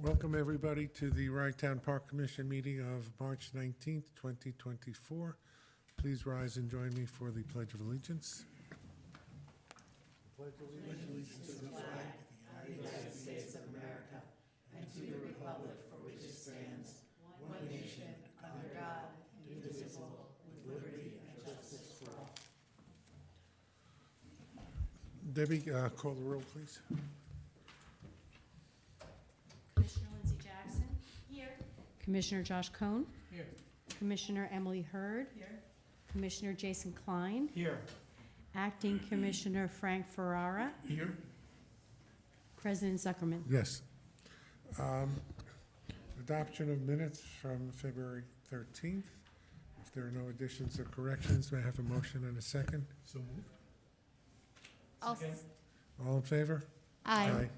Welcome, everybody, to the Ragtown Park Commission meeting of March 19th, 2024. Please rise and join me for the Pledge of Allegiance. Pledge allegiance to the flag of the United States of America and to the republic for which it stands, one nation, under God, indivisible, with liberty and justice for all. Debbie, call the roll, please. Commissioner Lindsay Jackson. Here. Commissioner Josh Cohn. Here. Commissioner Emily Hurd. Here. Commissioner Jason Klein. Here. Acting Commissioner Frank Ferrara. Here. President Zuckerman. Yes. Adoption of minutes from February 13th. If there are no additions or corrections, may I have a motion and a second? So moved. All in favor? Aye.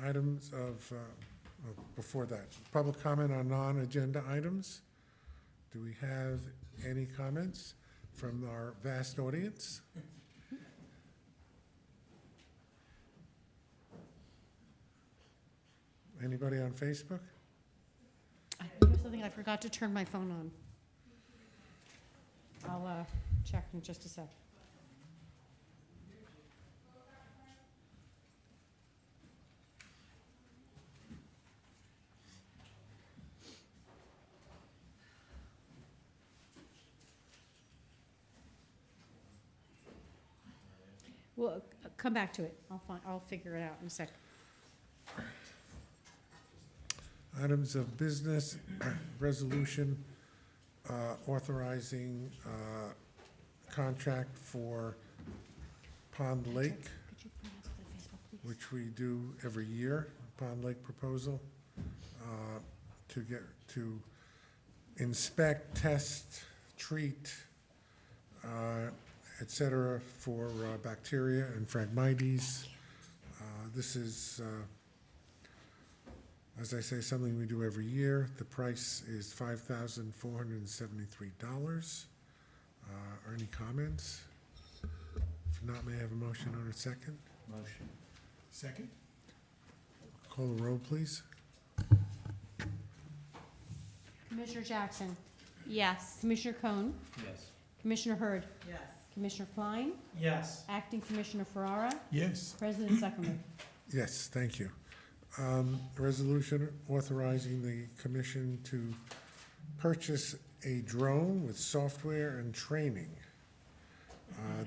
Items of, before that, public comment on non-agenda items. Do we have any comments from our vast audience? Anybody on Facebook? Here's something I forgot to turn my phone on. I'll check in just a sec. Well, come back to it. I'll figure it out in a sec. Items of business, resolution authorizing contract for Pond Lake, Could you point out to the Facebook, please? which we do every year, Pond Lake proposal, to inspect, test, treat, et cetera, for bacteria and Phragmites. This is, as I say, something we do every year. The price is $5,473. Are any comments? If not, may I have a motion on a second? Motion. Second? Call the roll, please. Commissioner Jackson. Yes. Commissioner Cohn. Yes. Commissioner Hurd. Yes. Commissioner Klein. Yes. Acting Commissioner Ferrara. Yes. President Zuckerman. Yes, thank you. A resolution authorizing the commission to purchase a drone with software and training.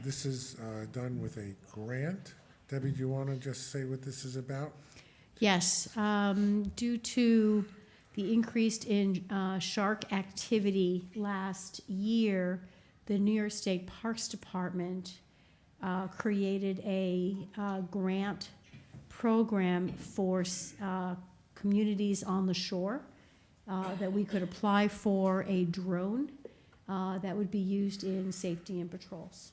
This is done with a grant. Debbie, do you want to just say what this is about? Yes, due to the increase in shark activity last year, the New York State Parks Department created a grant program for communities on the shore that we could apply for a drone that would be used in safety and patrols.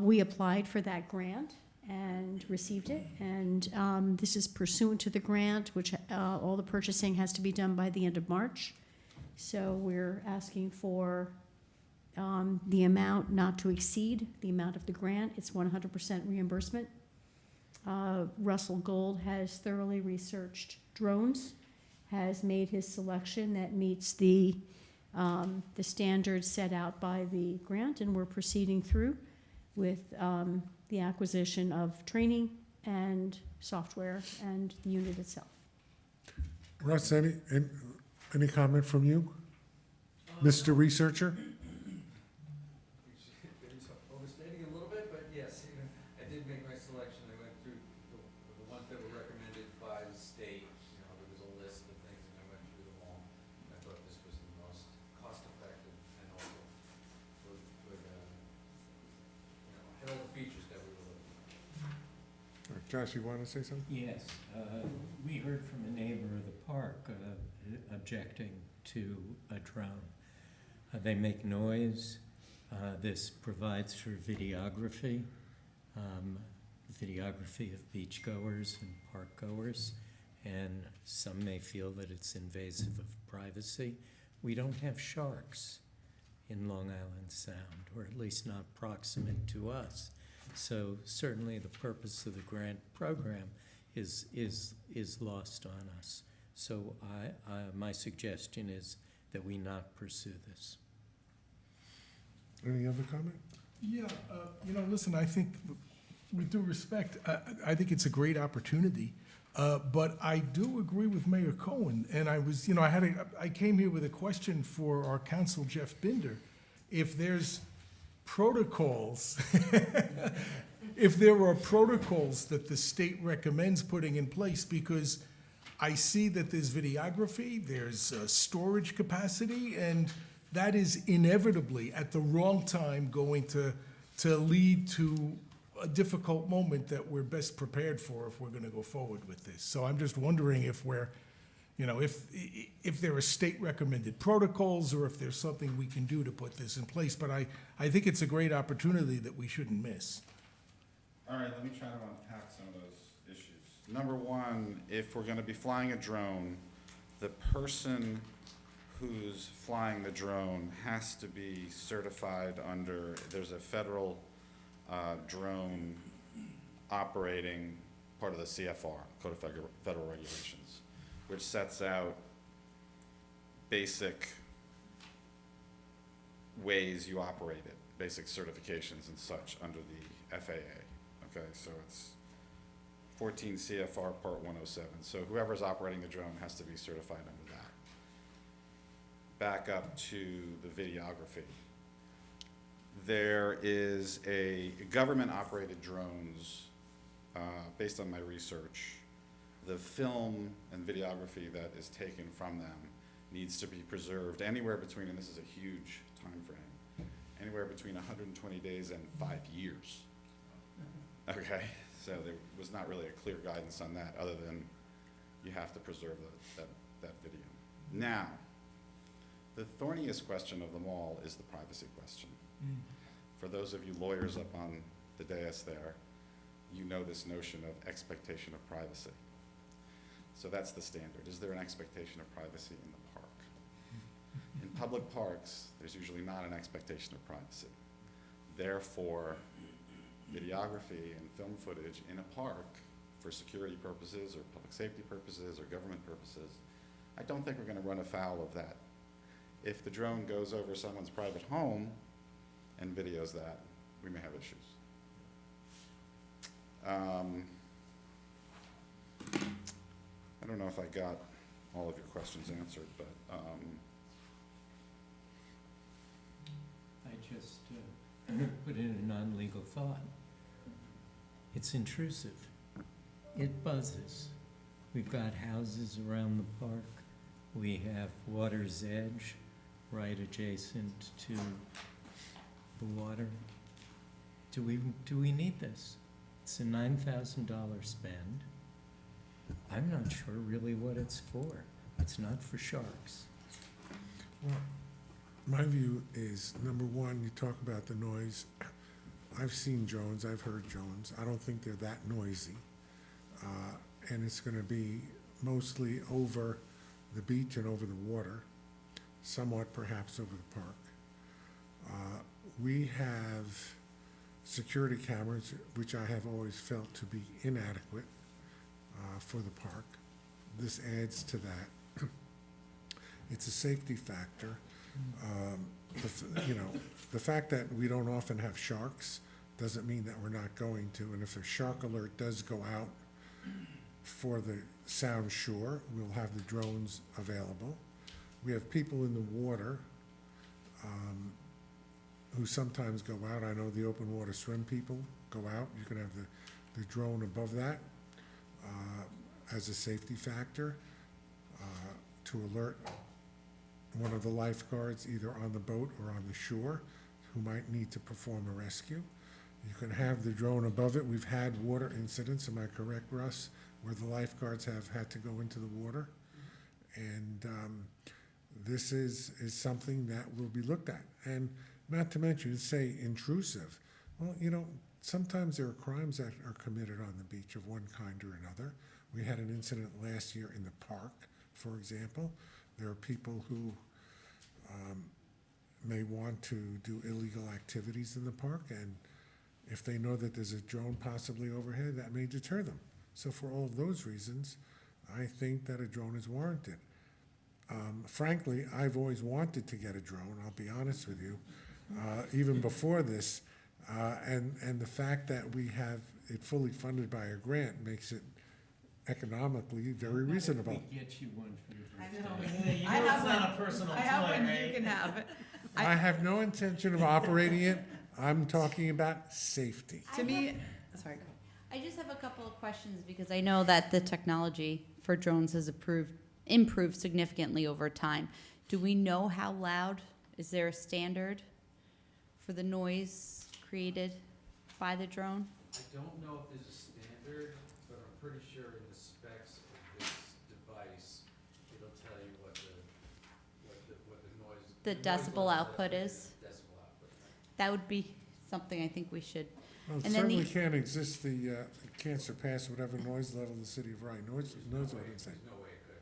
We applied for that grant and received it, and this is pursuant to the grant, which all the purchasing has to be done by the end of March. So we're asking for the amount not to exceed the amount of the grant. It's 100% reimbursement. Russell Gold has thoroughly researched drones, has made his selection that meets the standards set out by the grant, and we're proceeding through with the acquisition of training and software and the unit itself. Russ, any comment from you? Mr. Researcher? Overstating a little bit, but yes, I did make my selection. I went through the ones that were recommended by the state. There was a list of things, and I went through them all. I thought this was the most cost-effective and also would had all the features that we were looking for. Josh, you want to say something? Yes, we heard from a neighbor of the park objecting to a drone. They make noise. This provides for videography, videography of beachgoers and parkgoers, and some may feel that it's invasive of privacy. We don't have sharks in Long Island Sound, or at least not proximate to us. So certainly the purpose of the grant program is lost on us. So my suggestion is that we not pursue this. Any other comment? Yeah, listen, I think, with due respect, I think it's a great opportunity. But I do agree with Mayor Cohen, and I came here with a question for our counsel, Jeff Binder. If there's protocols, if there are protocols that the state recommends putting in place, because I see that there's videography, there's storage capacity, and that is inevitably, at the wrong time, going to lead to a difficult moment that we're best prepared for if we're going to go forward with this. So I'm just wondering if we're, if there are state recommended protocols or if there's something we can do to put this in place. But I think it's a great opportunity that we shouldn't miss. All right, let me try to unpack some of those issues. Number one, if we're going to be flying a drone, the person who's flying the drone has to be certified under, there's a federal drone operating part of the CFR, Code of Federal Regulations, which sets out basic ways you operate it, basic certifications and such under the FAA. Okay, so it's 14 CFR Part 107. So whoever's operating the drone has to be certified under that. Back up to the videography. There is a government-operated drones, based on my research, the film and videography that is taken from them needs to be preserved anywhere between, and this is a huge time frame, anywhere between 120 days and 5 years. Okay, so there was not really a clear guidance on that, other than you have to preserve that video. Now, the thorniest question of them all is the privacy question. For those of you lawyers up on the dais there, you know this notion of expectation of privacy. So that's the standard. Is there an expectation of privacy in the park? In public parks, there's usually not an expectation of privacy. Therefore, videography and film footage in a park for security purposes or public safety purposes or government purposes, I don't think we're going to run afoul of that. If the drone goes over someone's private home and videos that, we may have issues. I don't know if I got all of your questions answered, but I just put in a non-legal thought. It's intrusive. It buzzes. We've got houses around the park. We have water's edge right adjacent to the water. Do we need this? It's a $9,000 spend. I'm not sure really what it's for. It's not for sharks. Well, my view is, number one, you talk about the noise. I've seen drones, I've heard drones. I don't think they're that noisy. And it's going to be mostly over the beach and over the water, somewhat perhaps over the park. We have security cameras, which I have always felt to be inadequate for the park. This adds to that. It's a safety factor. The fact that we don't often have sharks doesn't mean that we're not going to. And if a shark alert does go out for the Sound Shore, we'll have the drones available. We have people in the water who sometimes go out. I know the open water swim people go out. You can have the drone above that as a safety factor to alert one of the lifeguards either on the boat or on the shore who might need to perform a rescue. You can have the drone above it. We've had water incidents, am I correct, Russ, where the lifeguards have had to go into the water. And this is something that will be looked at. And not to mention, say intrusive. Well, sometimes there are crimes that are committed on the beach of one kind or another. We had an incident last year in the park, for example. There are people who may want to do illegal activities in the park, and if they know that there's a drone possibly overhead, that may deter them So for all of those reasons, I think that a drone is warranted. Frankly, I've always wanted to get a drone, I'll be honest with you, even before this. And the fact that we have it fully funded by a grant makes it economically very reasonable. We get you one for your I birthday. know. You I know have it's not one. a personal I have toy, one, right? you can have it. I have no intention of operating it, I'm talking about safety. To me, sorry, go ahead. I just have a couple of questions because I know that the technology for drones has improved significantly over time. Do we know how loud? Is there a standard for the noise created by the drone? I don't know if there's a standard, but I'm pretty sure in the specs of this device, it'll tell you what the noise. The noise decibel level output that- is? Decibel output, right. That would be something I think we should. Well, it And then the- certainly can't exist, it can't surpass whatever noise level the city of Rye noise ordinance. There's no way it could.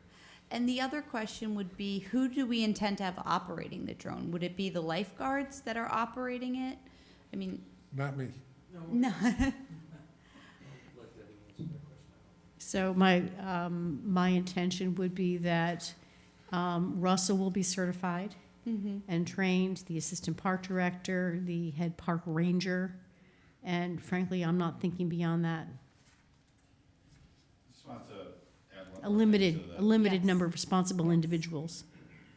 And the other question would be, who do we intend to have operating the drone? Would it be the lifeguards that are operating it? I mean, Not me. no. Let Debbie answer that question. So my intention would be that Russell will be certified and trained, the assistant park director, the head park ranger, and frankly, I'm not thinking beyond that. Just wanted to add one A more limited, thing to a limited Yes. number of responsible individuals.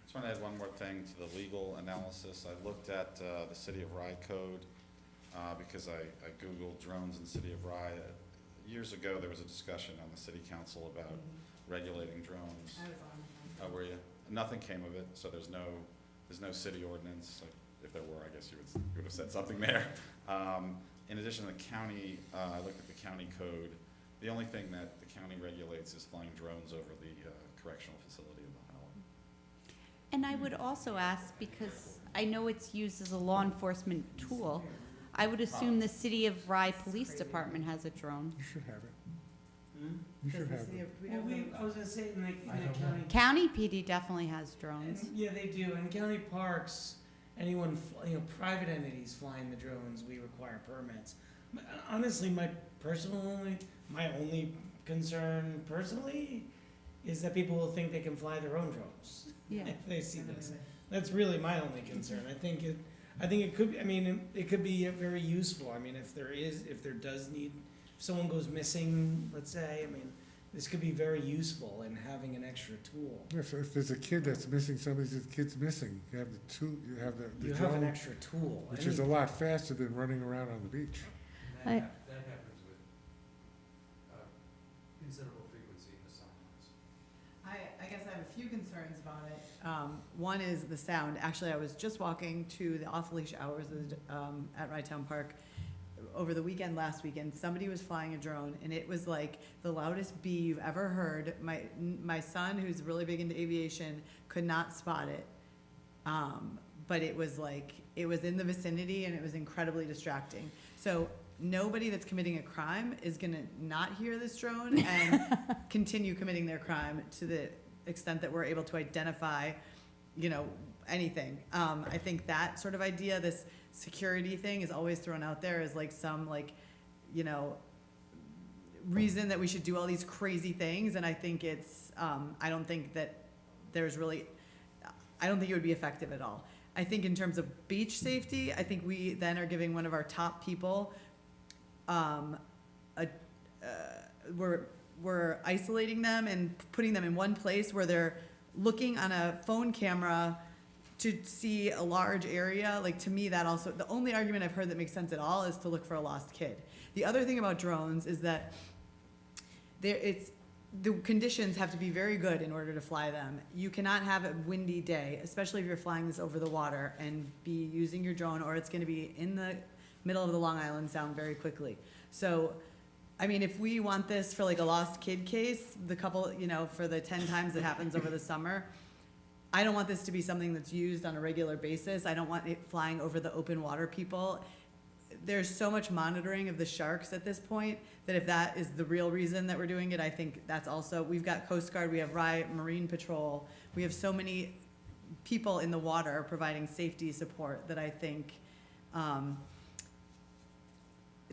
Just want to add one more thing to the legal analysis. I looked at the City of Rye code because I Googled drones in City of Rye. Years ago, there was a discussion on the city council about regulating drones. I was on. Oh, were you? Nothing came of it, so there's no city ordinance. Like, if there were, I guess you would have said something there. In addition to the county, I looked at the county code. The only thing that the county regulates is flying drones over the correctional facility in Ohio. And I would also ask, because I know it's used as a law enforcement tool, I would assume the City of Rye Police Department has a drone. You should have it. Hmm? You should have it. Well, I was gonna say, in the county, County PD definitely has drones. and, yeah, they do, in county parks, anyone, private entities flying the drones, we require permits. Honestly, my only concern personally is that people will think they can fly their own drones Yeah. if they see this. That's really my only concern. I think it could, it could be very useful. I mean, if someone goes missing, let's say, this could be very useful in having an extra tool. If there's a kid that's missing, somebody's kid's missing, you have you have the You have an drone, extra tool. which is a lot faster than running around on the beach. And I- that happens with considerable frequency in the summer months. I guess I have a few concerns about it. One is the sound. Actually, I was just walking to the off-leash hours at Rytown Park over the weekend, last weekend. Somebody was flying a drone, and it was like the loudest bee you've ever heard. My son, who's really big into aviation, could not spot it. But it was in the vicinity, and it was incredibly distracting. So nobody that's committing a crime is gonna not hear this drone and continue committing their crime to the extent that we're able to identify, anything. I think that sort of idea, this security thing, is always thrown out there as some reason that we should do all these crazy things. And I think I don't think it would be effective at all. I think in terms of beach safety, I think we then are giving one of our top people, we're isolating them and putting them in one place where they're looking on a phone camera to see a large area. To me, that also, the only argument I've heard that makes sense at all is to look for a lost kid. The other thing about drones is that the conditions have to be very good in order to fly them. You cannot have a windy day, especially if you're flying this over the water, and be using your drone, or it's gonna be in the middle of the Long Island Sound very quickly. So, if we want this for a lost kid case, the couple, for the 10 times it happens over the summer, I don't want this to be something that's used on a regular basis. I don't want it flying over the open water people. There's so much monitoring of the sharks at this point that if that is the real reason that we're doing it, I think that's also, we've got Coast Guard, we have Rye Marine Patrol, we have so many people in the water providing safety support that I think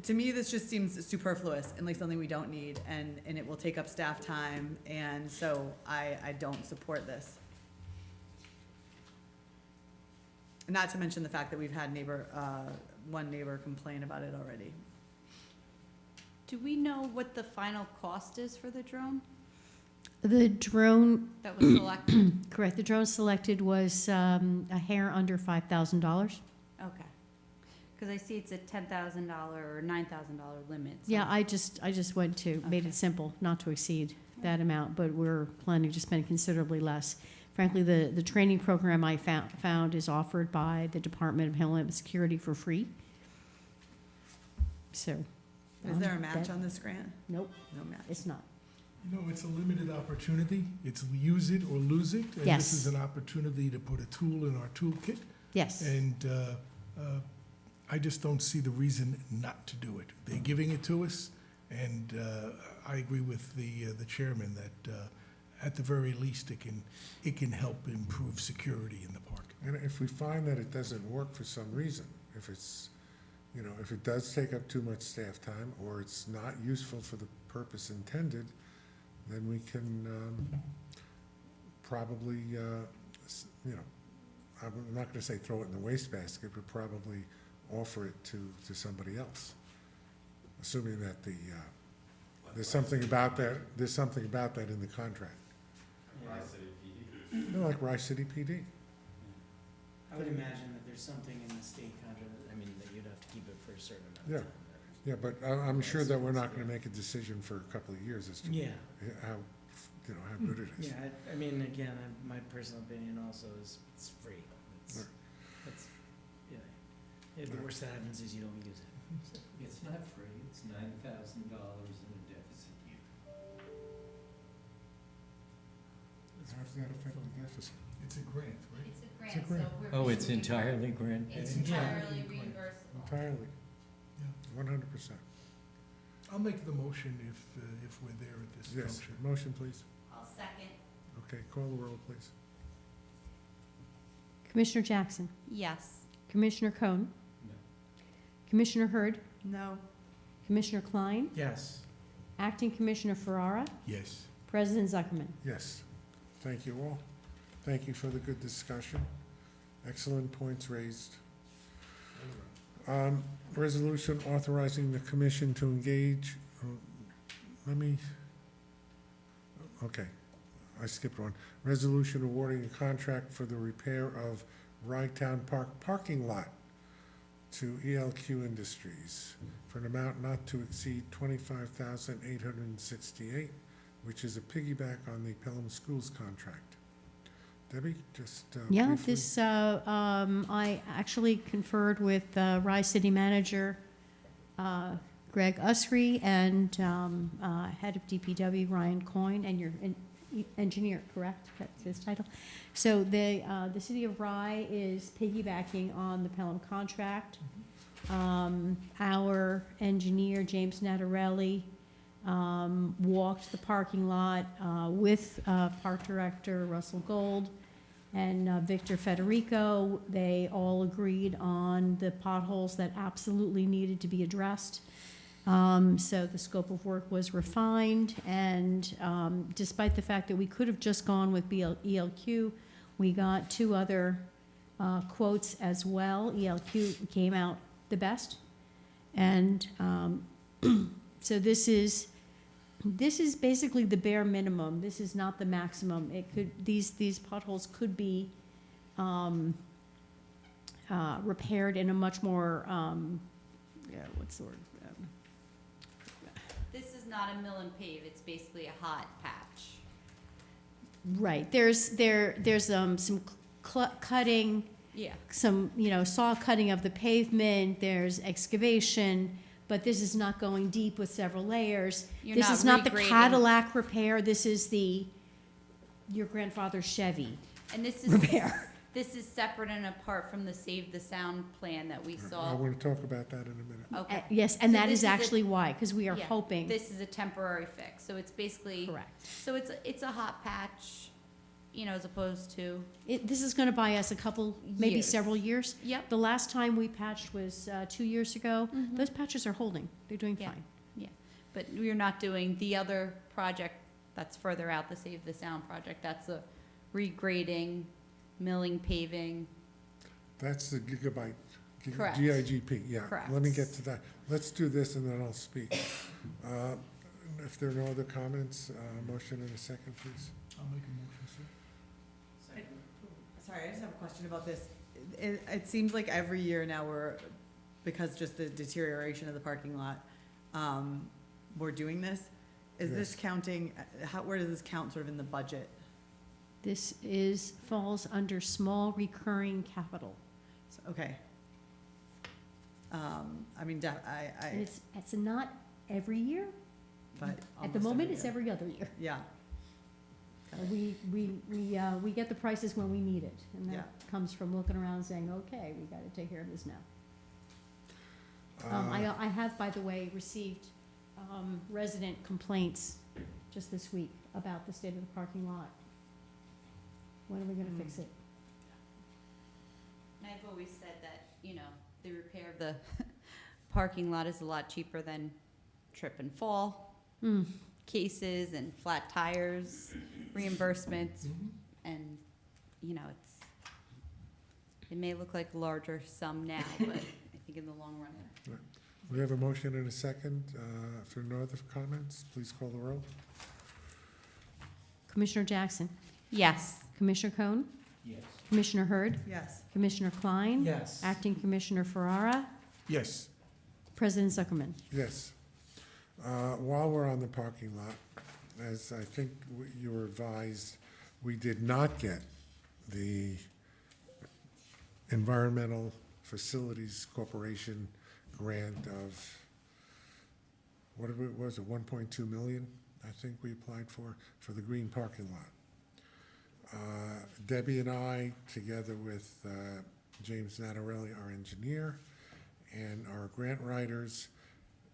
to me, this just seems superfluous and like something we don't need, and it will take up staff time, and so I don't support this. Not to mention the fact that we've had one neighbor complain about it already. Do we know what the final cost is for the drone The drone, that was selected? correct, the drone selected was a hair under $5,000. Okay. Because I see it's a $10,000 or $9,000 limit. so- Yeah, I just went to, made Okay. it simple, not to exceed that amount, but we're planning to spend considerably less. Frankly, the training program I found is offered by the Department of Homeland Security for free. So. Is there a that- match on this grant? Nope, No match. it's not. You know, it's a limited opportunity. It's use it or lose it. And Yes. this is an opportunity to put a tool in our toolkit. Yes. And I just don't see the reason not to do it. They're giving it to us, and I agree with the chairman that at the very least, it can help improve security in the park. And if we find that it doesn't work for some reason, if it's, you know, if it does take up too much staff time, or it's not useful for the purpose intended, then we can probably, you know, I'm not gonna say throw it in the wastebasket, but probably offer it to somebody else. Assuming that there's something about that in the contract. Rice City PD. Like Rice City PD. I would imagine that there's something in the state contract, I mean, that you'd have to keep it for a certain amount Yeah. of time. Yeah, but I'm sure that we're not gonna make a decision for a couple of years as to Yeah, how, you know, how good it is. yeah, I mean, again, my personal opinion also is it's free. Right. It's, yeah, the worst that happens is you don't use it. It's not free, it's $9,000 in a deficit year. How does that affect the deficit? It's a grant, right? It's a It's a grant, grant. so we're. Oh, it's basically- entirely grant? It's Yeah. entirely Yeah. reimbursable. Entirely, 100%. I'll make the motion if we're there at this Yes, juncture. motion, please. I'll second. Okay, call the roll, please. Commissioner Jackson, Yes. Commissioner Cohn, No. Commissioner Hurd, No. Commissioner Klein, Yes. Acting Commissioner Ferrara, Yes. President Zuckerman. Yes, thank you all. Thank you for the good discussion. Excellent points raised. Resolution authorizing the commission to engage, okay, I skipped one. Resolution awarding a contract for the repair of Rydtown Park parking lot to ELQ Industries for an amount not to exceed $25,868, which is a piggyback on the Pelham Schools contract. Debbie, just Yeah, briefly. this, I actually conferred with Rye City Manager Greg Usry and Head of DPW Ryan Coyne, and your engineer, correct? That's his title. So the city of Rye is piggybacking on the Pelham contract. Our engineer, James Natarelli, walked the parking lot with Park Director Russell Gold and Victor Federico. They all agreed on the potholes that absolutely needed to be addressed. So the scope of work was refined, and despite the fact that we could have just gone with ELQ, we got two other quotes as well. ELQ came out the best, and so this is basically the bare minimum. This is not the maximum. It could, these potholes could be repaired in a much more, what's the word? This is not a mill and pave, it's basically a hot patch. Right, there's some cutting, Yeah. some, saw cutting of the pavement, there's excavation, but this is not going deep with several layers. You're This not is not the regrading. Cadillac repair, this is your grandfather's Chevy And this is, repair. this is separate and apart from the Save the Sound plan that we I saw. want to talk about that in a minute. Okay. Yes, and So that this is is a- actually why, because we are Yeah, hoping, This is a temporary fix, so it's basically, correct. so it's a hot patch. you know, as opposed to, This is gonna buy us a couple, maybe Years. several years. yep, The last time we patched was 2 years ago. Mhm. Those patches are holding. They're doing Yeah. fine. but we're not doing the other project that's further out, the Save the Sound project. That's a regrading, milling, paving. That's the gigabyte, Correct. GIGP, yeah. Correct. Let me get to that. Let's do this and then I'll speak. If there are no other comments, motion in a second, please. I'll make a motion, sir. Sorry, I just have a question about this. It seems like every year now because just the deterioration of the parking lot, we're doing this. Is this Yes. counting, where does this count sort of in the budget? This falls under small recurring capital. Okay. I mean, And it's not every year. but At the almost moment, every it's year. every other year. Yeah, We get the prices when we need it. And Yeah. that comes from looking around and saying, okay, we gotta take care of this now. Uh, I have, by the way, received resident complaints just this week about the state of the parking lot. When are we gonna fix it? I've always said that, you know, the repair of the parking lot is a lot cheaper than trip and fall Hmm. cases and flat tires, reimbursements, Mhm. and, you know, it may look like a larger sum now, but I think in the long run, We have a motion and a second. If there are no other comments, please call the roll. Commissioner Jackson, yes. Commissioner Cohn, Yes. Commissioner Hurd, yes. Commissioner Klein. Yes. Acting Commissioner Ferrara, Yes. President Zuckerman. Yes. While we're on the parking lot, as I think you were advised, we did not get the Environmental Facilities Corporation grant of, what was it, 1.2 million, I think we applied for the green parking lot. Debbie and I, together with James Natarelli, our engineer, and our grant writers,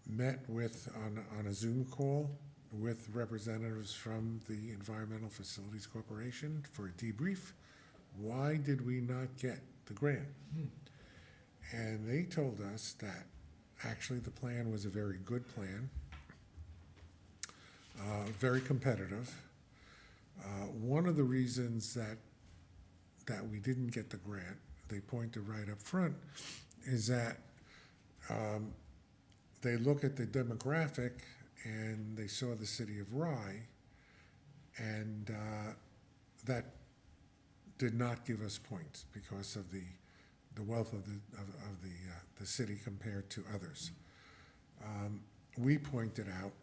met on a Zoom call with representatives from the Environmental Facilities Corporation for a debrief. Why did we not get the grant? And they told us that actually the plan was a very good plan, very competitive. One of the reasons that we didn't get the grant, they pointed right up front, is that they look at the demographic and they saw the city of Rye, and that did not give us points because of the wealth of the city compared to others. We pointed out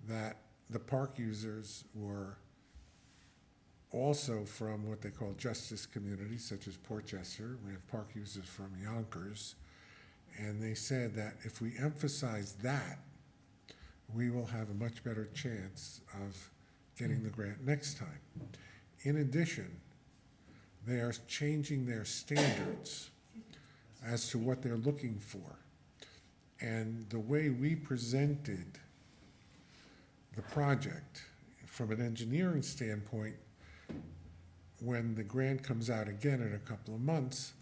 that the park users were also from what they call justice communities, such as Portchester. We have park users from Yonkers. And they said that if we emphasize that, we will have a much better chance of getting the grant next time. In addition, they are changing their standards as to what they're looking for. And the way we presented the project from an engineering standpoint, when the grant comes out again in a couple of months,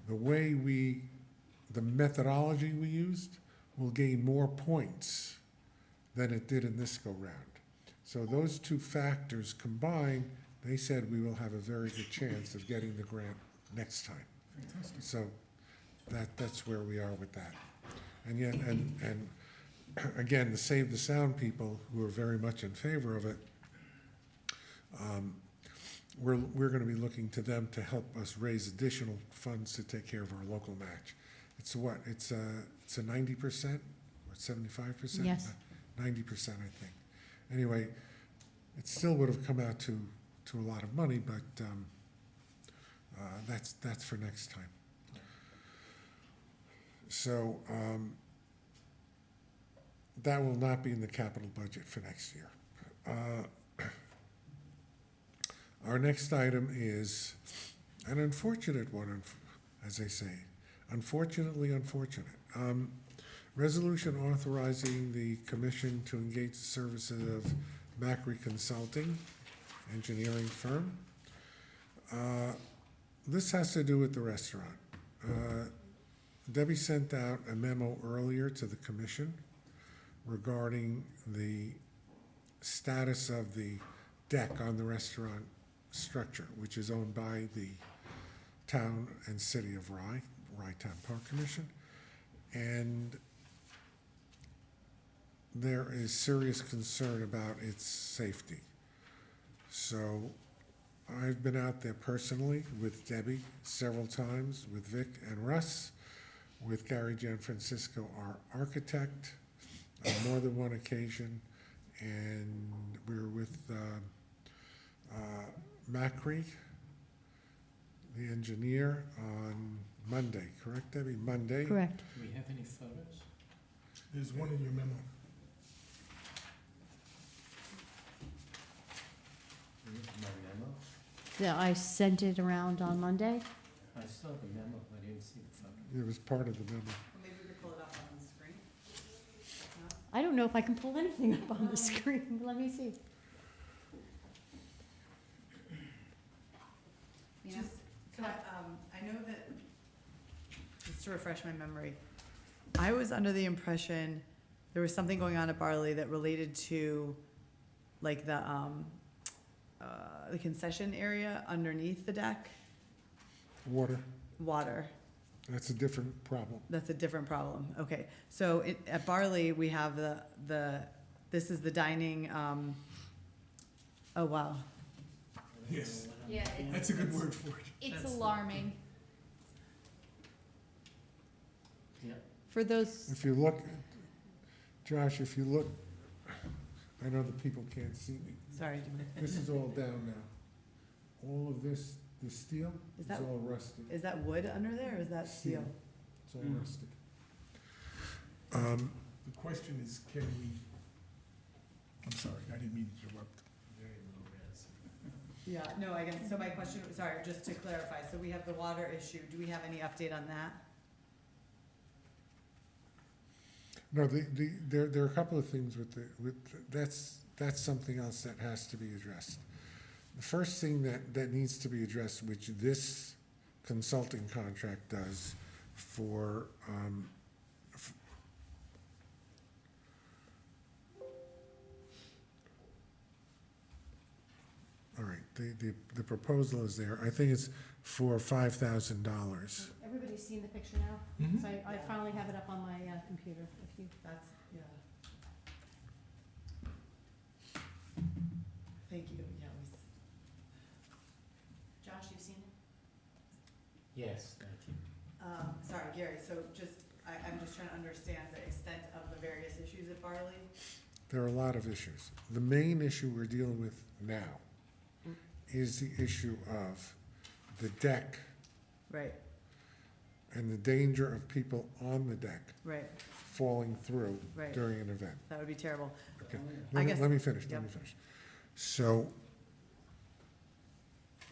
the methodology we used will gain more points than it did in this go-round. So those two factors combined, they said we will have a very good chance of getting the grant next time. Fantastic. So that's where we are with that. And yet, and again, the Save the Sound people who are very much in favor of it, we're gonna be looking to them to help us raise additional funds to take care of our local match. It's what, it's a 90% or 75%? Yes. 90%, I think. Anyway, it still would have come out to a lot of money, but that's for next time. So that will not be in the capital budget for next year. Our next item is an unfortunate one, as they say. Unfortunately unfortunate. Resolution authorizing the commission to engage the services of Macri Consulting engineering firm. This has to do with the restaurant. Debbie sent out a memo earlier to the commission regarding the status of the deck on the restaurant structure, which is owned by the town and city of Rye Town Park Commission. And there is serious concern about its safety. So I've been out there personally with Debbie several times, with Vic and Russ, with Gary Gianfrancisco, our architect, on more than one occasion, and we were with Macri, the engineer, on Monday, correct, Debbie? Monday? Correct. Do we have any photos? There's one in your memo. My memo? Yeah, I sent it around on Monday. I saw the memo, I didn't see the photo. It was part of the memo. Maybe we could pull it up on the screen. I don't know if I can pull anything up on the screen. Let me see. You know, so, I know that, just to refresh my memory, I was under the impression there was something going on at Barley that related to, like, the concession area underneath the deck, Water, water. that's a different problem. That's a different problem. Okay, so at Barley, we have this is the dining, oh, wow. Yes, Yeah, that's a good word for it. it's That's- alarming. Yeah. For those, If you look, Josh, if you look, I know the people can't see me. Sorry, This is all down now. All of this, the steel, Is is that- all rusted. is that wood under there, or is that steel? It's all Mm. rusted. The question is, can we, I'm sorry, I didn't mean to interrupt. Yeah, no, I guess, so my question, sorry, just to clarify, so we have the water issue, do we have any update on that? No, there are a couple of things that's something else that has to be addressed. The first thing that needs to be addressed, which this consulting contract does for, all right, the proposal is there. I think it's for $5,000. Everybody's seen the picture now? Mhm. So I finally have it up on my computer. If you, That's, yeah. Thank you, yeah, Josh, you've seen it? Yes, thank you. sorry, Gary, so I'm just trying to understand the extent of the various issues at Barley. There are a lot of issues. The main issue we're dealing with now is the issue of the deck Right, and the danger of people on the deck right, falling through right, during an event. that would be terrible. Okay, I let me, guess- let me finish, let yep. me finish. So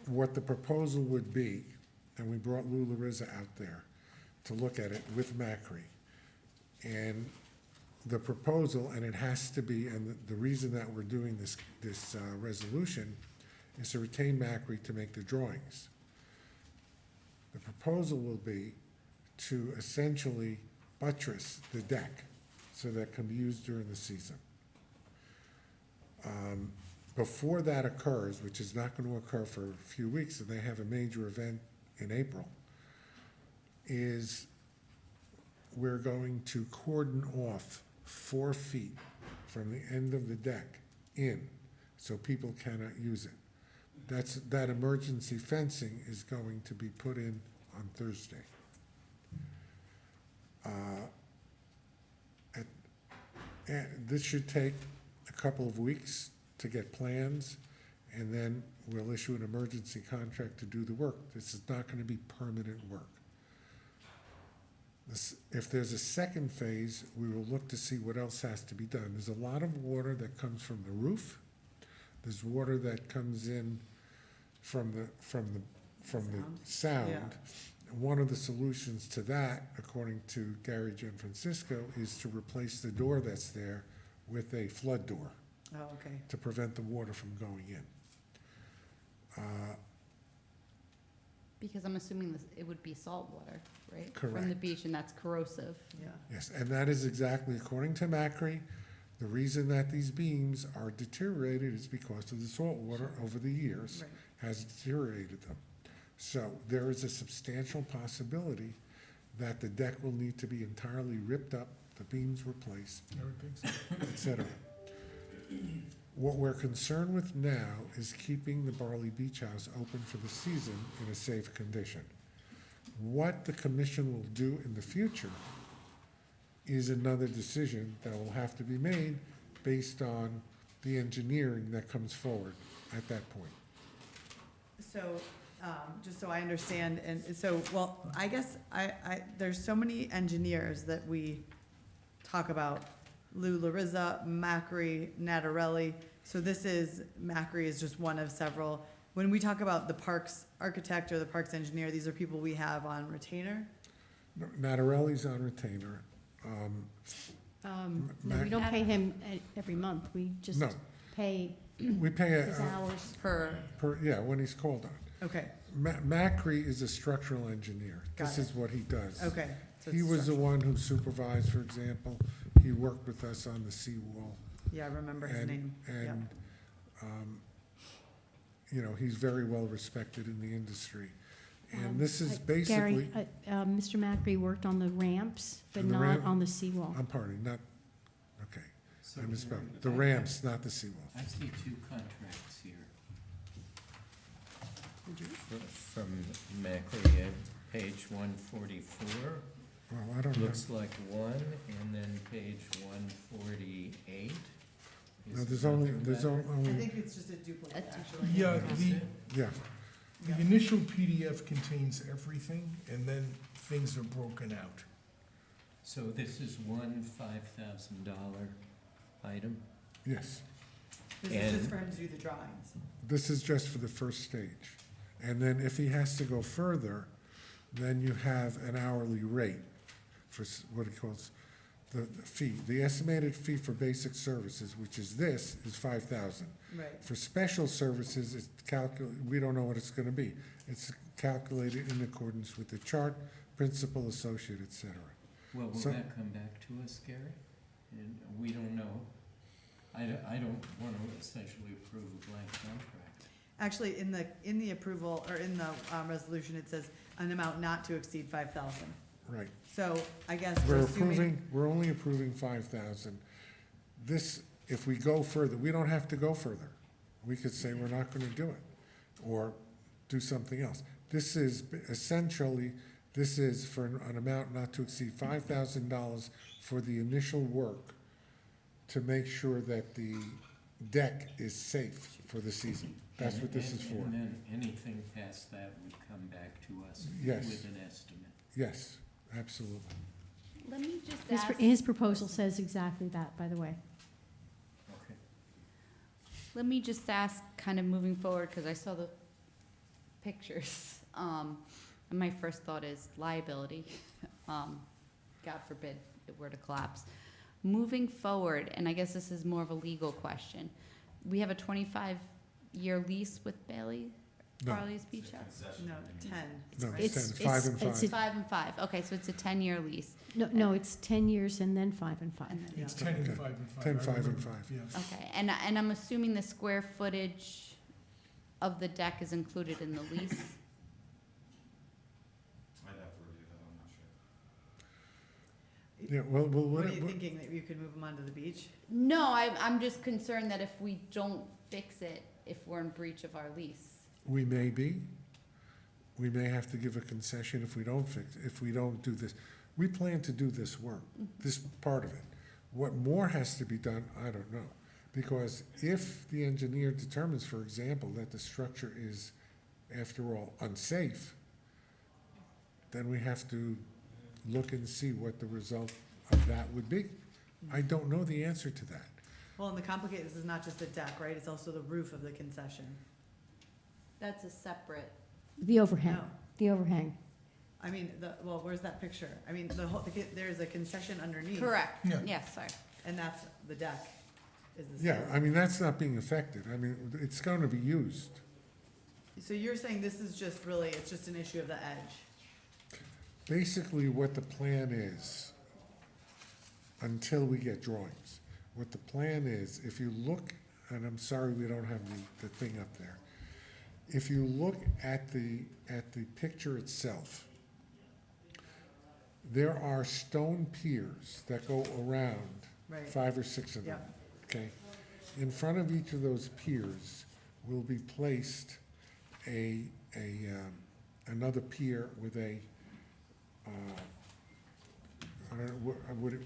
what the proposal would be, and we brought Lou Larissa out there to look at it with Macri. And the proposal, and it has to be, and the reason that we're doing this resolution is to retain Macri to make the drawings. The proposal will be to essentially buttress the deck so that it can be used during the season. Before that occurs, which is not going to occur for a few weeks, and they have a major event in April, is we're going to cordon off 4 feet from the end of the deck in, so people cannot use it. That emergency fencing is going to be put in on Thursday. And this should take a couple of weeks to get plans, and then we'll issue an emergency contract to do the work. This is not gonna be permanent work. If there's a second phase, we will look to see what else has to be done. There's a lot of water that comes from the roof. There's water that comes in from the sound. One of the solutions to that, according to Gary Gianfrancisco, is to replace the door that's there with a flood door Oh, okay, to prevent the water from going in. Because I'm assuming this, it would be salt water, right? From the Correct. beach, and that's corrosive. Yeah. Yes, and that is exactly, according to Macri, the reason that these beams are deteriorated is because of the salt water over the years Right. has deteriorated them. So there is a substantial possibility that the deck will need to be entirely ripped up, the beams replaced, I would think so. et cetera. What we're concerned with now is keeping the Barley Beach House open for the season in a safe condition. What the commission will do in the future is another decision that will have to be made based on the engineering that comes forward at that point. So, just so I understand, and so, well, I guess there's so many engineers that we talk about. Lou Larizza, Macri, Natarelli. So this is, Macri is just one of several. When we talk about the parks architect or the parks engineer, these are people we have on retainer? Natarelli's on retainer. No, we don't pay him every month, we just No. pay We pay his a, hours. Per, yeah, when he's called on. okay, Macri is a structural engineer. This Got it. is what he does. okay. So He it's was the structural. one who supervised, for example, he worked with us on the seawall. Yeah, I remember his And- name. Yeah. And, you know, he's very well respected in the industry. And this is basically, Gary, Mr. Macri worked on the ramps, but On the not ramp? on the seawall. I'm pardon, not, okay, So I misspoke. here- The ramps, not the seawall. I see two contracts here. From Macri at page 144. Well, I don't know. Looks like one, and then page 148. No, is there's only, another there's letter. I only, think it's just a duplicate, That's- actually. Yeah, Is it? yeah, the initial PDF contains everything, and then things are broken out. So this is one $5,000 item? yes. This is just And- for him to do the drawings. This is just for the first stage. And then if he has to go further, then you have an hourly rate for what he calls the fee. The estimated fee for basic services, which is this, is 5,000. Right. For special services, it's we don't know what it's gonna be. It's calculated in accordance with the chart, principal, associate, et cetera. Well, will So- that come back to us, Gary? And we don't know. I don't want to essentially approve a blank contract. Actually, in the approval, or in the resolution, it says an amount not to exceed 5,000. Right. So I guess We're we're assuming, we're only approving 5,000. This, if we go further, we don't have to go further. We could say we're not gonna do it, or do something else. This is essentially, this is for an amount not to exceed $5,000 for the initial work to make sure that the deck is safe for the season. That's what this is for. And then anything past that would come back to us Yes. with an estimate. Yes, absolutely. Let me just His, ask, his proposal says exactly that, by the way. Okay. let me just ask, kind of moving forward, because I saw the pictures. And my first thought is liability. God forbid it were to collapse. Moving forward, and I guess this is more of a legal question. We have a 25-year lease with Bailey, No. Barley's Beach House? no, 10. No, right? it's It's- 10, 5 and it's- 5. 5 and 5, okay, so it's a 10-year lease. No, it's 10 years and then 5 and 5. And then- It's 10 and Okay. 5 and 5. 10, I 5 and remember, 5. Yeah. Okay, and I'm assuming the square footage of the deck is included in the lease? I'd have to review that, I'm not sure. Yeah, well, What are you thinking, that you could move them onto the beach? No, I'm just concerned that if we don't fix it, if we're in breach of our lease. we may be. We may have to give a concession if we don't if we don't do this. We plan to do this work, this part of it. What more has to be done, I don't know. Because if the engineer determines, for example, that the structure is, after all, unsafe, then we have to look and see what the result of that would be. I don't know the answer to that. Well, and the complicated, this is not just the deck, right? It's also the roof of the concession. That's a separate. The overhang, No. the overhang. I mean, well, where's that picture? I mean, there's a concession underneath. Correct, Yeah. yes, sorry. And that's the deck, is the Yeah, ceiling. I mean, that's not being affected. I mean, it's going to be used. So you're saying this is just really, it's just an issue of the edge? Basically, what the plan is, until we get drawings, what the plan is, if you look, and I'm sorry we don't have the thing up there. If you look at the picture itself, there are stone piers that go around, Right. 5 or 6 of them. Yep. Okay? In front of each of those piers will be placed another pier with a, I don't know, would it,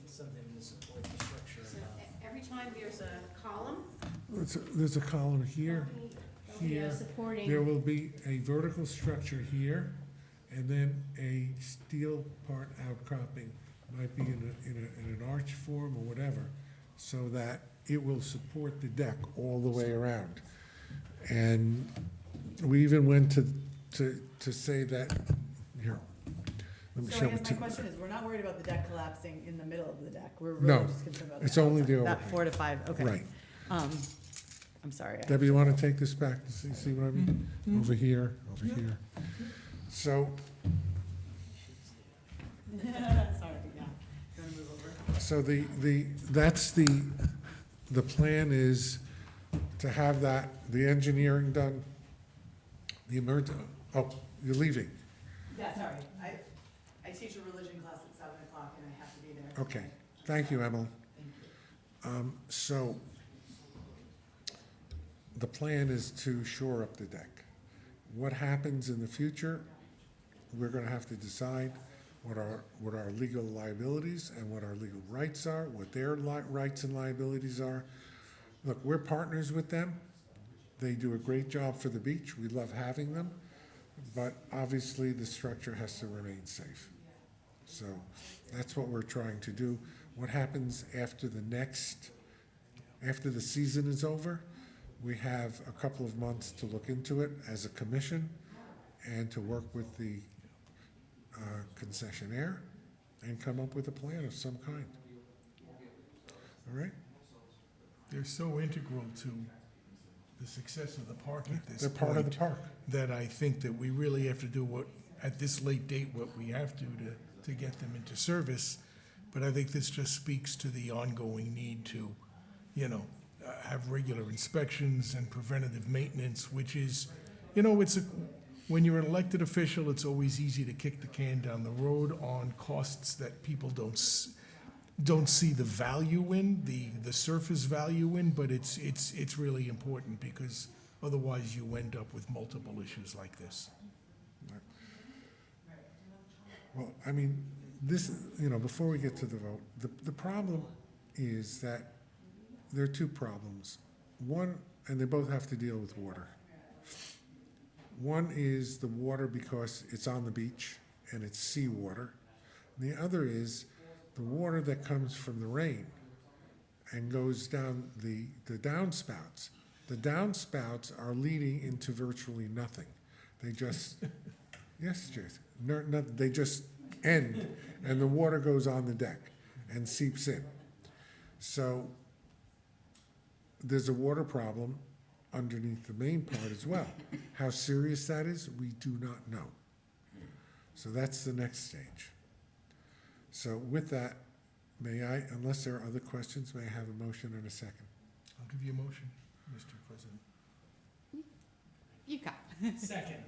Something to support the structure So above. every time there's a column, there's a column here, there'll be a here. supporting. There will be a vertical structure here, and then a steel part outcropping, might be in an arch form or whatever, so that it will support the deck all the way around. And we even went to say that, here, let me So show I it guess to my question is, we're not worried about the deck collapsing in the middle of the deck, we're No, really just concerned about. it's only the outside. That overhang. 4 to 5, okay. Right. I'm sorry. Debbie, you wanna take this back, to see what I mean? Over here, over here. So, Sorry, yeah. You wanna move over? so that's the plan is to have that, the engineering done, the oh, you're leaving, Yeah, sorry, I teach a religion class at 7 o'clock and I have to be there. okay, thank you, Emily. Thank you. So, the plan is to shore up the deck. What happens in the future, we're gonna have to decide what our legal liabilities and what our legal rights are, what their rights and liabilities are. Look, we're partners with them. They do a great job for the beach. We love having them. But obviously, the structure has to remain safe. So that's what we're trying to do. What happens after after the season is over, we have a couple of months to look into it as a commission and to work with the concessionaire and come up with a plan of some kind. All right? They're so integral to the success of the park at this They're point. part of the park. That I think that we really have to do what, at this late date, what we have to get them into service. But I think this just speaks to the ongoing need to, have regular inspections and preventative maintenance, which is, when you're an elected official, it's always easy to kick the can down the road on costs that people don't see the value in, the surface value in, but it's really important because otherwise you end up with multiple issues like this. Well, I mean, this, before we get to the vote, the problem is that there are two problems. One, and they both have to deal with water. One is the water because it's on the beach and it's seawater. The other is the water that comes from the rain and goes down the downspouts. The downspouts are leading into virtually nothing. They just, yes, Jason, they just end and the water goes on the deck and seeps in. So there's a water problem underneath the main part as well. How serious that is, we do not know. So that's the next stage. So with that, may I, unless there are other questions, may I have a motion and a second? I'll give you a motion, Mr. President. You got. Second.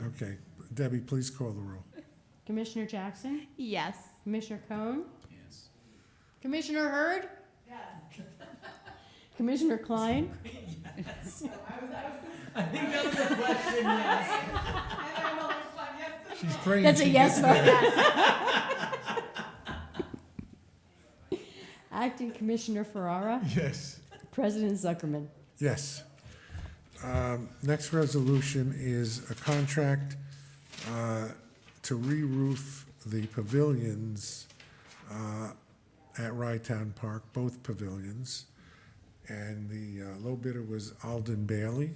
Okay, Debbie, please call the roll. Commissioner Jackson, Yes. Commissioner Cohn, Yes. Commissioner Hurd, Yes. Commissioner Klein, I think that was a question, yes. She's praying. That's a she yes gets vote. Acting Commissioner Ferrara, there. Yes. President Zuckerman. Yes. Next resolution is a contract to re-roof the pavilions at Rytown Park, both pavilions. And the low bidder was Alden Bailey.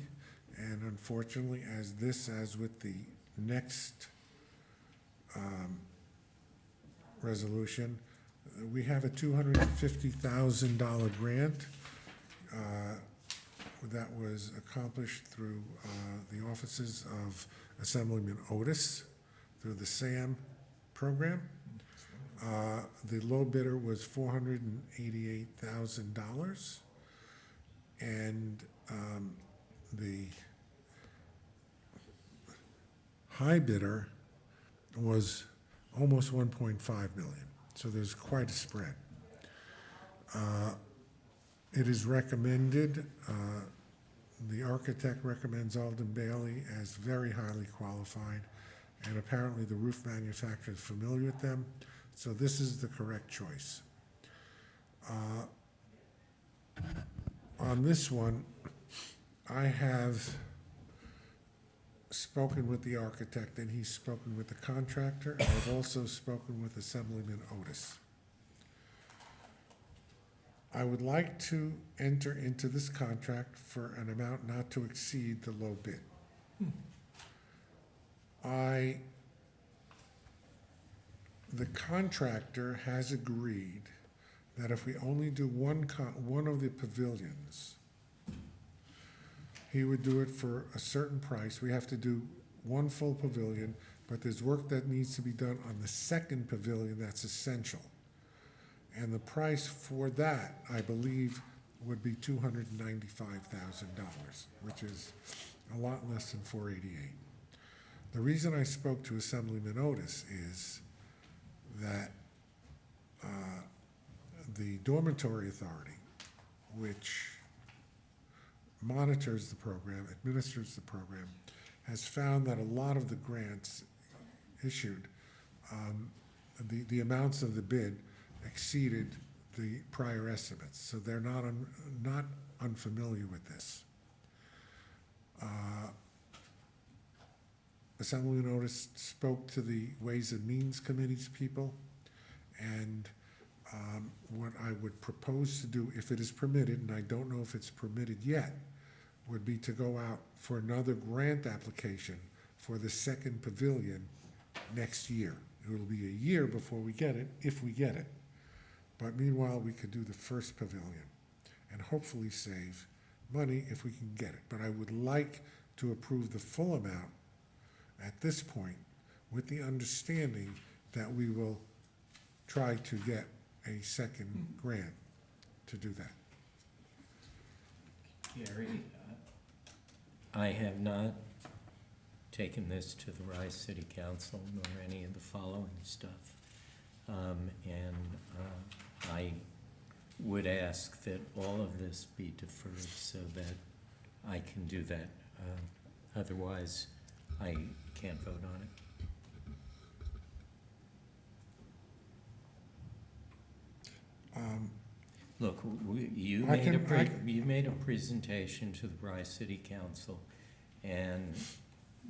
And unfortunately, as with the next resolution, we have a $250,000 grant that was accomplished through the offices of Assemblyman Otis through the SAM program. The low bidder was $488,000, and the high bidder was almost 1.5 million. So there's quite a spread. It is recommended, the architect recommends Alden Bailey as very highly qualified, and apparently the roof manufacturer is familiar with them, so this is the correct choice. On this one, I have spoken with the architect and he's spoken with the contractor, and I've also spoken with Assemblyman Otis. I would like to enter into this contract for an amount not to exceed the low bid. The contractor has agreed that if we only do one of the pavilions, he would do it for a certain price. We have to do one full pavilion, but there's work that needs to be done on the second pavilion that's essential. And the price for that, I believe, would be $295,000, which is a lot less than $488,000. The reason I spoke to Assemblyman Otis is that the Dormitory Authority, which monitors the program, administers the program, has found that a lot of the grants issued, the amounts of the bid exceeded the prior estimates, so they're not unfamiliar with this. Assemblyman Otis spoke to the Ways and Means Committee's people, and what I would propose to do, if it is permitted, and I don't know if it's permitted yet, would be to go out for another grant application for the second pavilion next year. It will be a year before we get it, if we get it. But meanwhile, we could do the first pavilion and hopefully save money if we can get it. But I would like to approve the full amount at this point with the understanding that we will try to get a second grant to do that. Gary, I have not taken this to the Rice City Council nor any of the following stuff. I would ask that all of this be deferred so that I can do that. Otherwise, I can't vote on it. Look, you made a presentation to the Rice City Council, and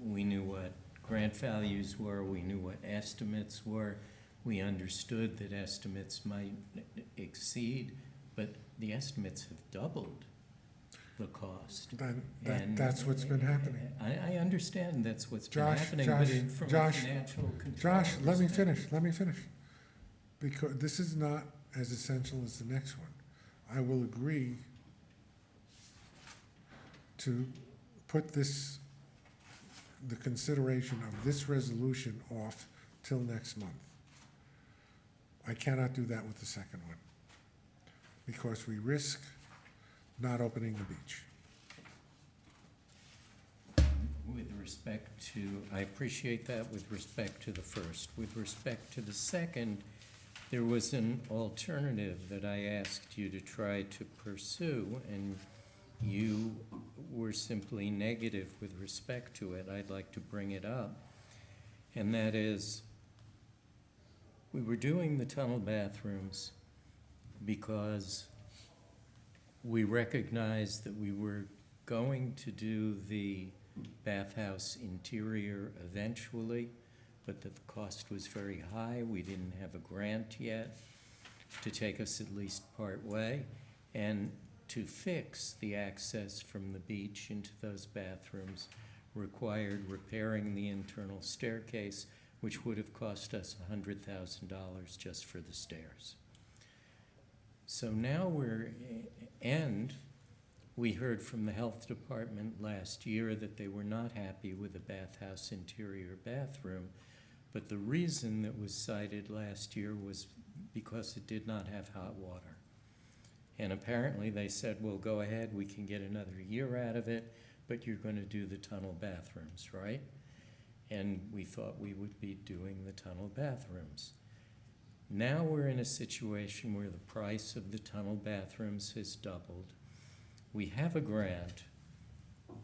we knew what grant values were, we knew what estimates were, we understood that estimates might exceed, but the estimates have doubled the cost. That's what's been happening. I understand that's what's been Josh, happening, Josh, but from a Josh, financial control Josh, let me perspective- finish. Because this is not as essential as the next one. I will agree to put the consideration of this resolution off till next month. I cannot do that with the second one, because we risk not opening the beach. With respect to, I appreciate that with respect to the first. With respect to the second, there was an alternative that I asked you to try to pursue, and you were simply negative with respect to it. I'd like to bring it up, and that is, we were doing the tunnel bathrooms because we recognized that we were going to do the bathhouse interior eventually, but that the cost was very high. We didn't have a grant yet to take us at least part way. And to fix the access from the beach into those bathrooms required repairing the internal staircase, which would have cost us $100,000 just for the stairs. So now we're we heard from the health department last year that they were not happy with the bathhouse interior bathroom, but the reason that was cited last year was because it did not have hot water. And apparently they said, well, go ahead, we can get another year out of it, but you're going to do the tunnel bathrooms, right? And we thought we would be doing the tunnel bathrooms. Now we're in a situation where the price of the tunnel bathrooms has doubled. We have a grant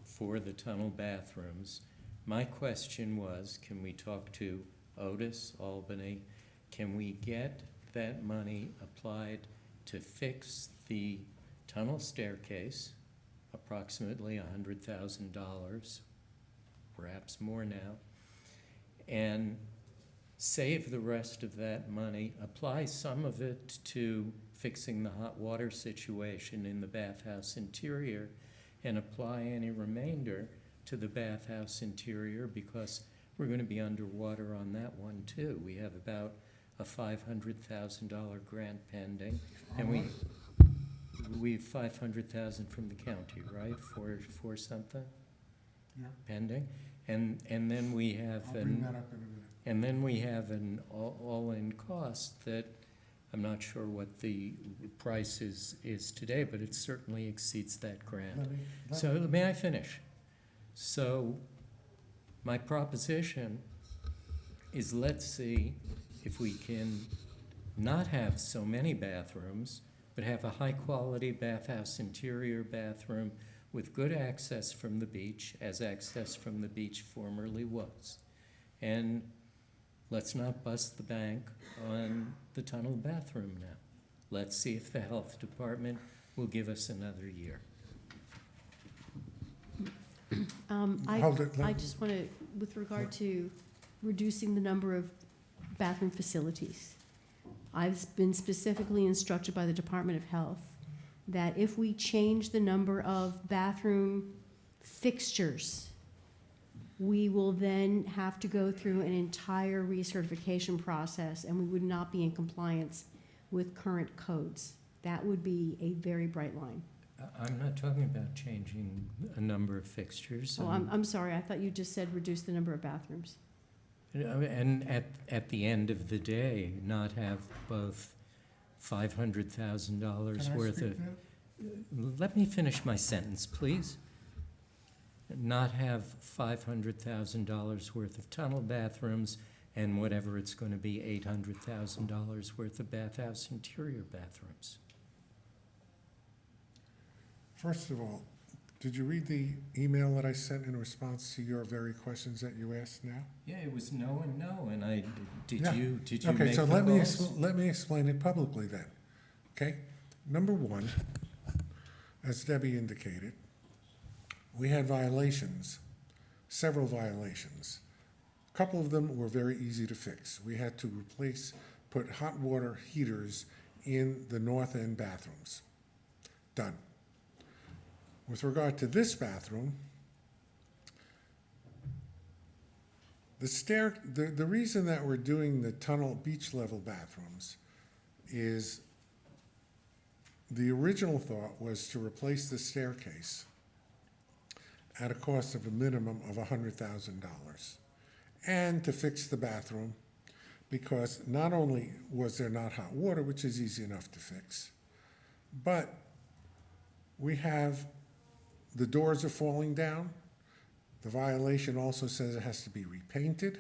for the tunnel bathrooms. My question was, can we talk to Otis, Albany? Can we get that money applied to fix the tunnel staircase, approximately $100,000, perhaps more now, and save the rest of that money, apply some of it to fixing the hot water situation in the bathhouse interior, and apply any remainder to the bathhouse interior, because we're going to be underwater on that one too. We have about a $500,000 grant pending, and we have $500,000 from the county, right, for something Yeah. pending, and then we have I'll bring that up in a minute. and then we have an all-in cost that I'm not sure what the price is today, but it certainly exceeds that grant. So may I finish? So my proposition is, let's see if we can not have so many bathrooms, but have a high-quality bathhouse interior bathroom with good access from the beach, as access from the beach formerly was. And let's not bust the bank on the tunnel bathroom now. Let's see if the health department will give us another year. Hold it, I just want to, with regard to reducing the number of bathroom facilities, I've been specifically instructed by the Department of Health that if we change the number of bathroom fixtures, we will then have to go through an entire recertification process, and we would not be in compliance with current codes. That would be a very bright line. I'm not talking about changing a number of fixtures. Oh, I'm sorry, I thought you just said reduce the number of bathrooms. And at the end of the day, not have both $500,000 worth of... Let me finish my sentence, please. Not have $500,000 worth of tunnel bathrooms and whatever it's going to be, $800,000 worth of bathhouse interior bathrooms. First of all, did you read the email that I sent in response to your very questions that you asked now? Yeah, it was no and no, and did Yeah. you Okay, make so the calls? let me explain it publicly then. Okay? Number one, as Debbie indicated, we had violations, several violations. A couple of them were very easy to fix. We had to put hot water heaters in the north end bathrooms. Done. With regard to this bathroom, the reason that we're doing the tunnel beach level bathrooms is the original thought was to replace the staircase at a cost of a minimum of $100,000, and to fix the bathroom, because not only was there not hot water, which is easy enough to fix, but we have the doors are falling down. The violation also says it has to be repainted.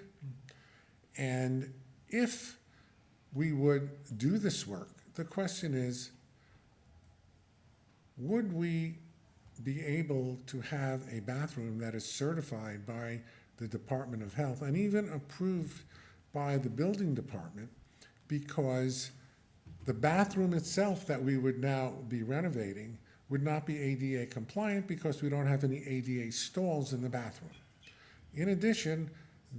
And if we would do this work, the question is, would we be able to have a bathroom that is certified by the Department of Health and even approved by the building department? Because the bathroom itself that we would now be renovating would not be ADA compliant because we don't have any ADA stalls in the bathroom. In addition,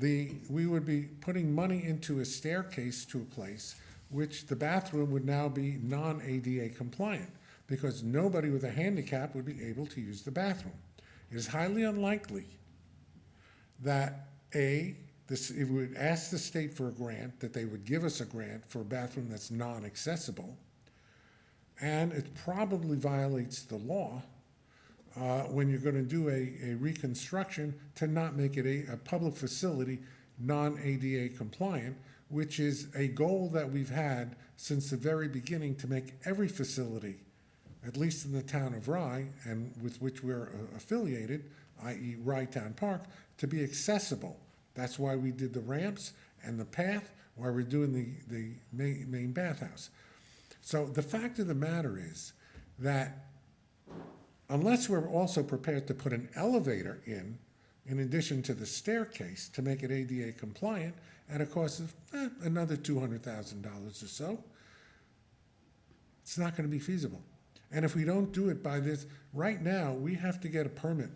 we would be putting money into a staircase to a place which the bathroom would now be non-ADA compliant because nobody with a handicap would be able to use the bathroom. It is highly unlikely that if we would ask the state for a grant, that they would give us a grant for a bathroom that's non-accessible, and it probably violates the law when you're gonna do a reconstruction, to not make it a public facility, non-ADA compliant, which is a goal that we've had since the very beginning, to make every facility, at least in the town of Rye, and with which we're affiliated, i.e. Rye Town Park, to be accessible. That's why we did the ramps and the path, why we're doing the main bathhouse. So the fact of the matter is that unless we're also prepared to put an elevator in addition to the staircase, to make it ADA compliant at a cost of another $200,000 or so, it's not going to be feasible. And if we don't do it by this, right now, we have to get a permit,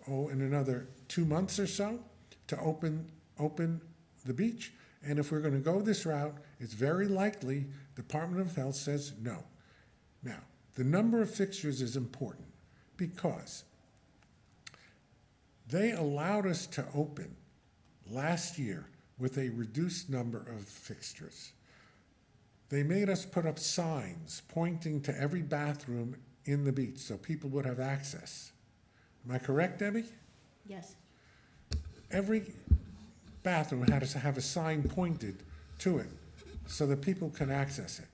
in another 2 months or so, to open the beach. And if we're going to go this route, it's very likely Department of Health says no. Now, the number of fixtures is important because they allowed us to open last year with a reduced number of fixtures. They made us put up signs pointing to every bathroom in the beach so people would have access. Am I correct, Debbie? Yes. Every bathroom had to have a sign pointed to it so that people can access it.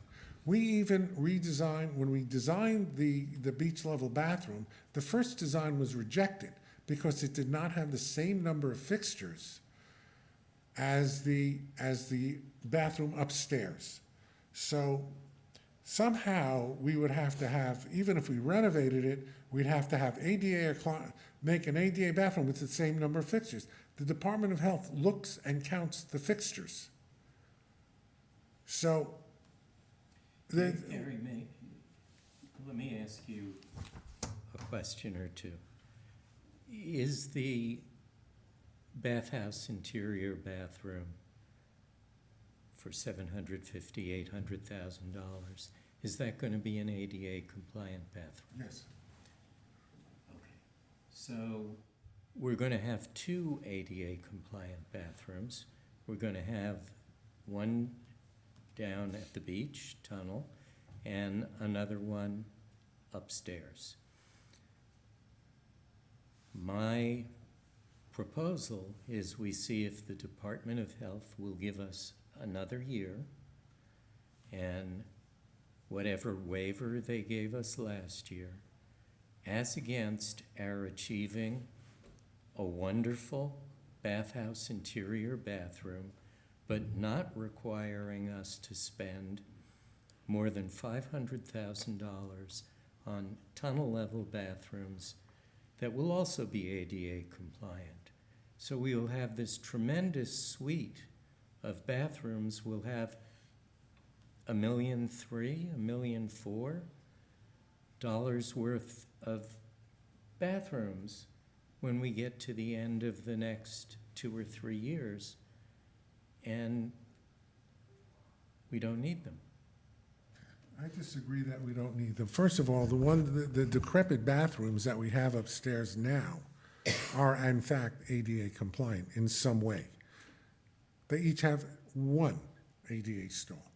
We even redesigned, when we designed the beach level bathroom, the first design was rejected because it did not have the same number of fixtures as the bathroom upstairs. So somehow we would have to have, even if we renovated it, we'd have to have make an ADA bathroom with the same number of fixtures. The Department of Health looks and counts the fixtures. So, Gary, let me ask you a question or two. Is the bathhouse interior bathroom for $750,000, $800,000, is that going to be an ADA compliant bathroom? yes. Okay. So we're going to have 2 ADA compliant bathrooms. We're going to have one down at the beach tunnel and another one upstairs. My proposal is we see if the Department of Health will give us another year, and whatever waiver they gave us last year, as against our achieving a wonderful bathhouse interior bathroom, but not requiring us to spend more than $500,000 on tunnel level bathrooms that will also be ADA compliant. So we will have this tremendous suite of bathrooms. We'll have $1.3 million, $1.4 million worth of bathrooms when we get to the end of the next 2 or 3 years, and we don't need them. I disagree that we don't need them. First of all, the decrepit bathrooms that we have upstairs now are in fact ADA compliant in some way. They each have one ADA stall.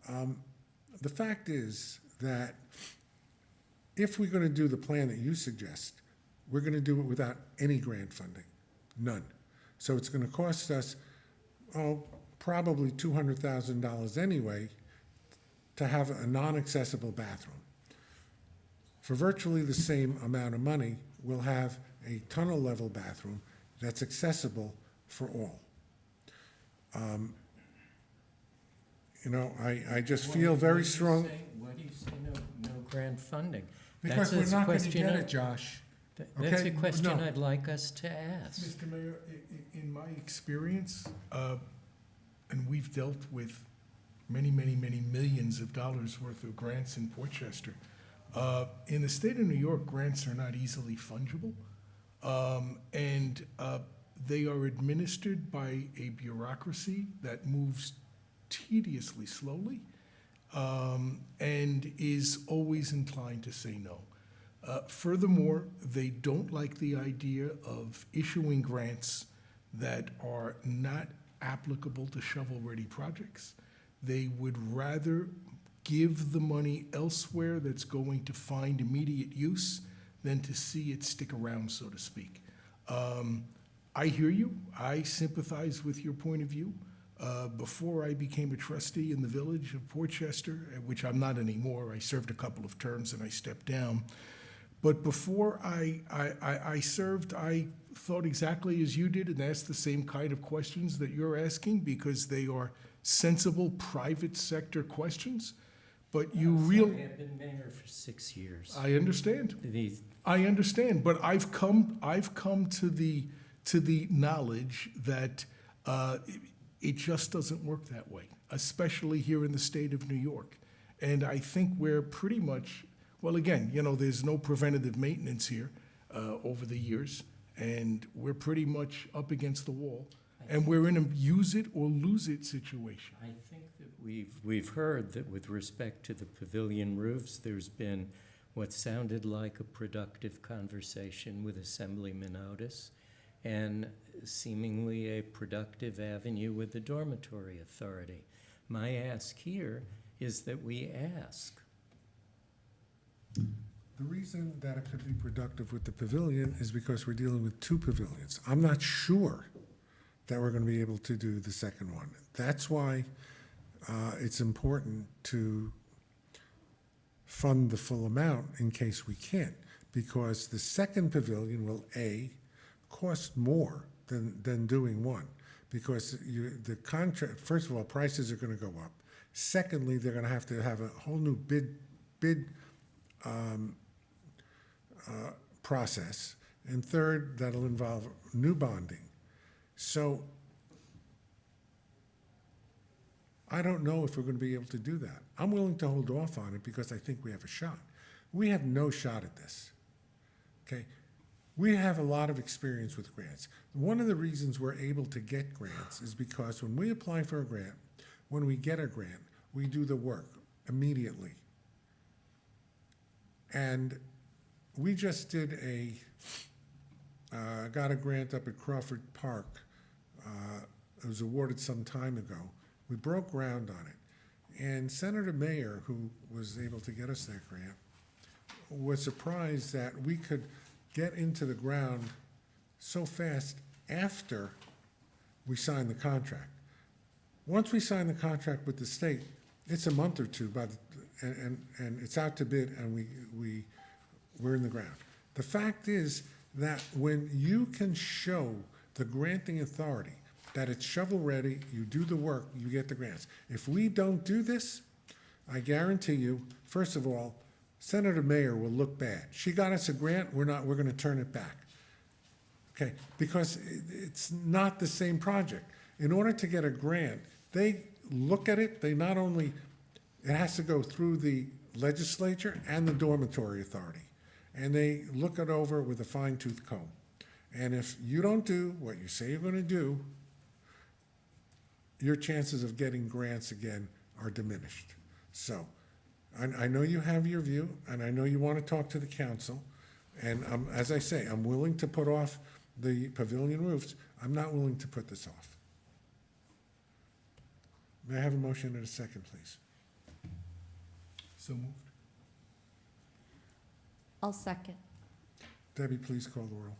The fact is that if we're going to do the plan that you suggest, we're going to do it without any grant funding, none. So it's going to cost us, probably $200,000 anyway to have a non-accessible bathroom. For virtually the same amount of money, we'll have a tunnel level bathroom that's accessible for all. I just feel very strong. Why do you say no grant funding? Because we're not going to get it, Josh. That's Okay, a question no. I'd like us to ask. Mr. Mayor, in my experience, and we've dealt with many, many, many millions of dollars worth of grants in Portchester. In the state of New York, grants are not easily fungible, and they are administered by a bureaucracy that moves tediously slowly and is always inclined to say no. Furthermore, they don't like the idea of issuing grants that are not applicable to shovel-ready projects. They would rather give the money elsewhere that's going to find immediate use than to see it stick around, so to speak. I hear you. I sympathize with your point of view. Before I became a trustee in the village of Portchester, which I'm not anymore, I served a couple of terms and I stepped down. But before I served, I thought exactly as you did and asked the same kind of questions that you're asking because they are sensible private sector questions. But you really, I've been mayor for 6 years. I understand. These, I understand, but I've come to the knowledge that it just doesn't work that way, especially here in the state of New York. And I think we're pretty much, well, again, there's no preventative maintenance here over the years, and we're pretty much up against the wall, and we're in a use it or lose it situation. I think that we've heard that with respect to the pavilion roofs, there's been what sounded like a productive conversation with Assemblyman Otis, and seemingly a productive avenue with the dormitory authority. My ask here is that we ask. The reason that it could be productive with the pavilion is because we're dealing with 2 pavilions. I'm not sure that we're going to be able to do the second one. That's why it's important to fund the full amount in case we can't, because the second pavilion will, A, cost more than doing one, because the contract, first of all, prices are going to go up. Secondly, they're going to have a whole new bid process. And third, that'll involve new bonding. So I don't know if we're going to be able to do that. I'm willing to hold off on it because I think we have a shot. We have no shot at this, okay? We have a lot of experience with grants. One of the reasons we're able to get grants is because when we apply for a grant, when we get a grant, we do the work immediately. And we just did got a grant up at Crawford Park. It was awarded some time ago. We broke ground on it. And Senator Mayer, who was able to get us that grant, was surprised that we could get into the ground so fast after we signed the contract. Once we sign the contract with the state, it's a month or two, and it's out to bid, and we're in the ground. The fact is that when you can show the granting authority that it's shovel-ready, you do the work, you get the grants. If we don't do this, I guarantee you, first of all, Senator Mayer will look bad. She got us a grant, we're going to turn it back. Okay, because it's not the same project. In order to get a grant, they look at it, they not only, it has to go through the legislature and the dormitory authority. And they look it over with a fine-tooth comb. And if you don't do what you say you're going to do, your chances of getting grants again are diminished. So I know you have your view, and I know you want to talk to the council. And as I say, I'm willing to put off the pavilion roofs. I'm not willing to put this off. May I have a motion and a second, please? So moved. I'll second. Debbie, please call the roll.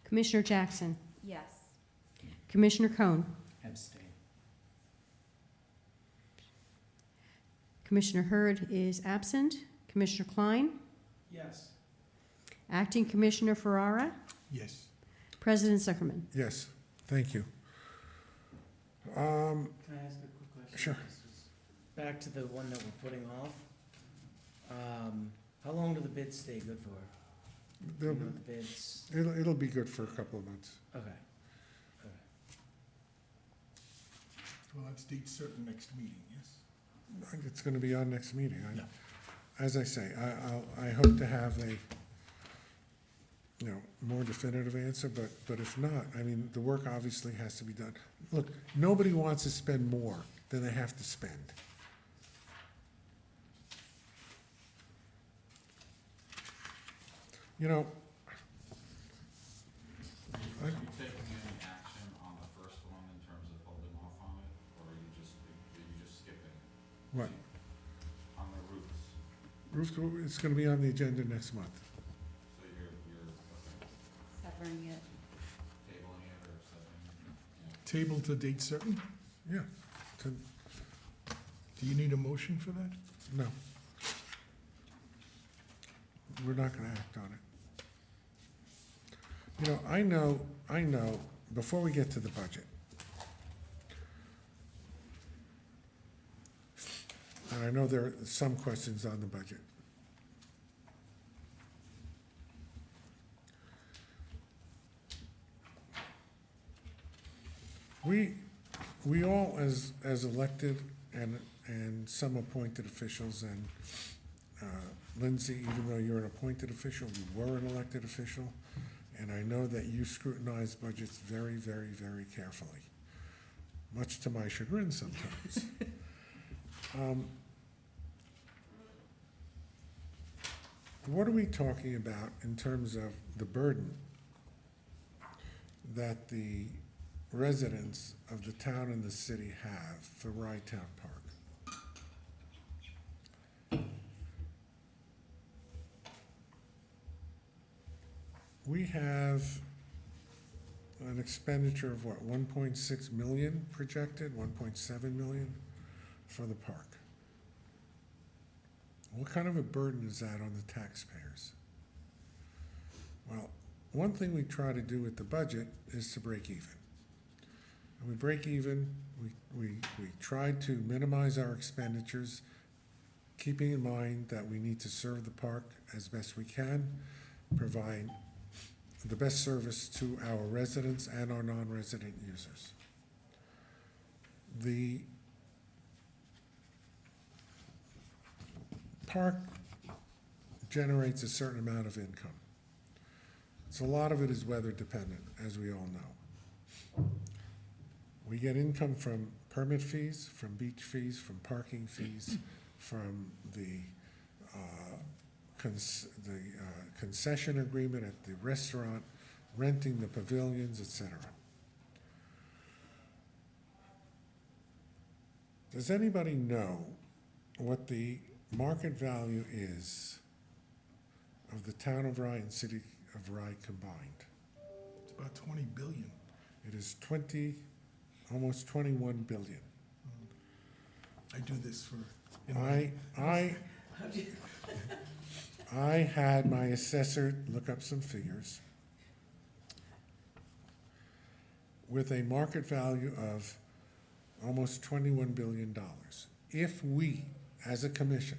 Commissioner Jackson, Yes. Commissioner Cohn, Abstain. Commissioner Hurd is absent. Commissioner Klein, Yes. Acting Commissioner Ferrara, Yes. President Zuckerman. Yes, thank you. Can I ask a quick question? Sure. This was back to the one that we're putting off. How long do the bids stay good for? Do you know the bids? It'll be good for a couple of months. Okay. Well, that's date certain next meeting, yes? I think it's going to be our next meeting. No. As I say, I hope to have a, more definitive answer, but if not, I mean, the work obviously has to be done. Look, nobody wants to spend more than they have to spend. Are you taking any action on the first one in terms of holding off on it, or are you just skipping What? on the roofs? Roof, it's gonna be on the agenda next month. So you're Severing it. tabling it or something? Table to date certain? Yeah, to, Do you need a motion for that? no. We're not gonna act on it. You know, I know, before we get to the budget, and I know there are some questions on the budget. We all, as elected and some appointed officials, and Lindsay, even though you're an appointed official, you were an elected official, and I know that you scrutinize budgets very, very, very carefully, much to my chagrin sometimes. What are we talking about in terms of the burden that the residents of the town and the city have for Rye Town Park? We have an expenditure of what, 1.6 million projected, 1.7 million for the park. What kind of a burden is that on the taxpayers? Well, one thing we try to do with the budget is to break even. And we break even, we try to minimize our expenditures, keeping in mind that we need to serve the park as best we can, provide the best service to our residents and our non-resident users. The park generates a certain amount of income. So a lot of it is weather dependent, as we all know. We get income from permit fees, from beach fees, from parking fees, from the concession agreement at the restaurant, renting the pavilions, etc. Does anybody know what the market value is of the town of Rye and city of Rye combined? It's about 20 billion. It is almost 21 billion. I do this for. I had my assessor look up some figures with a market value of almost $21 billion. If we, as a commission,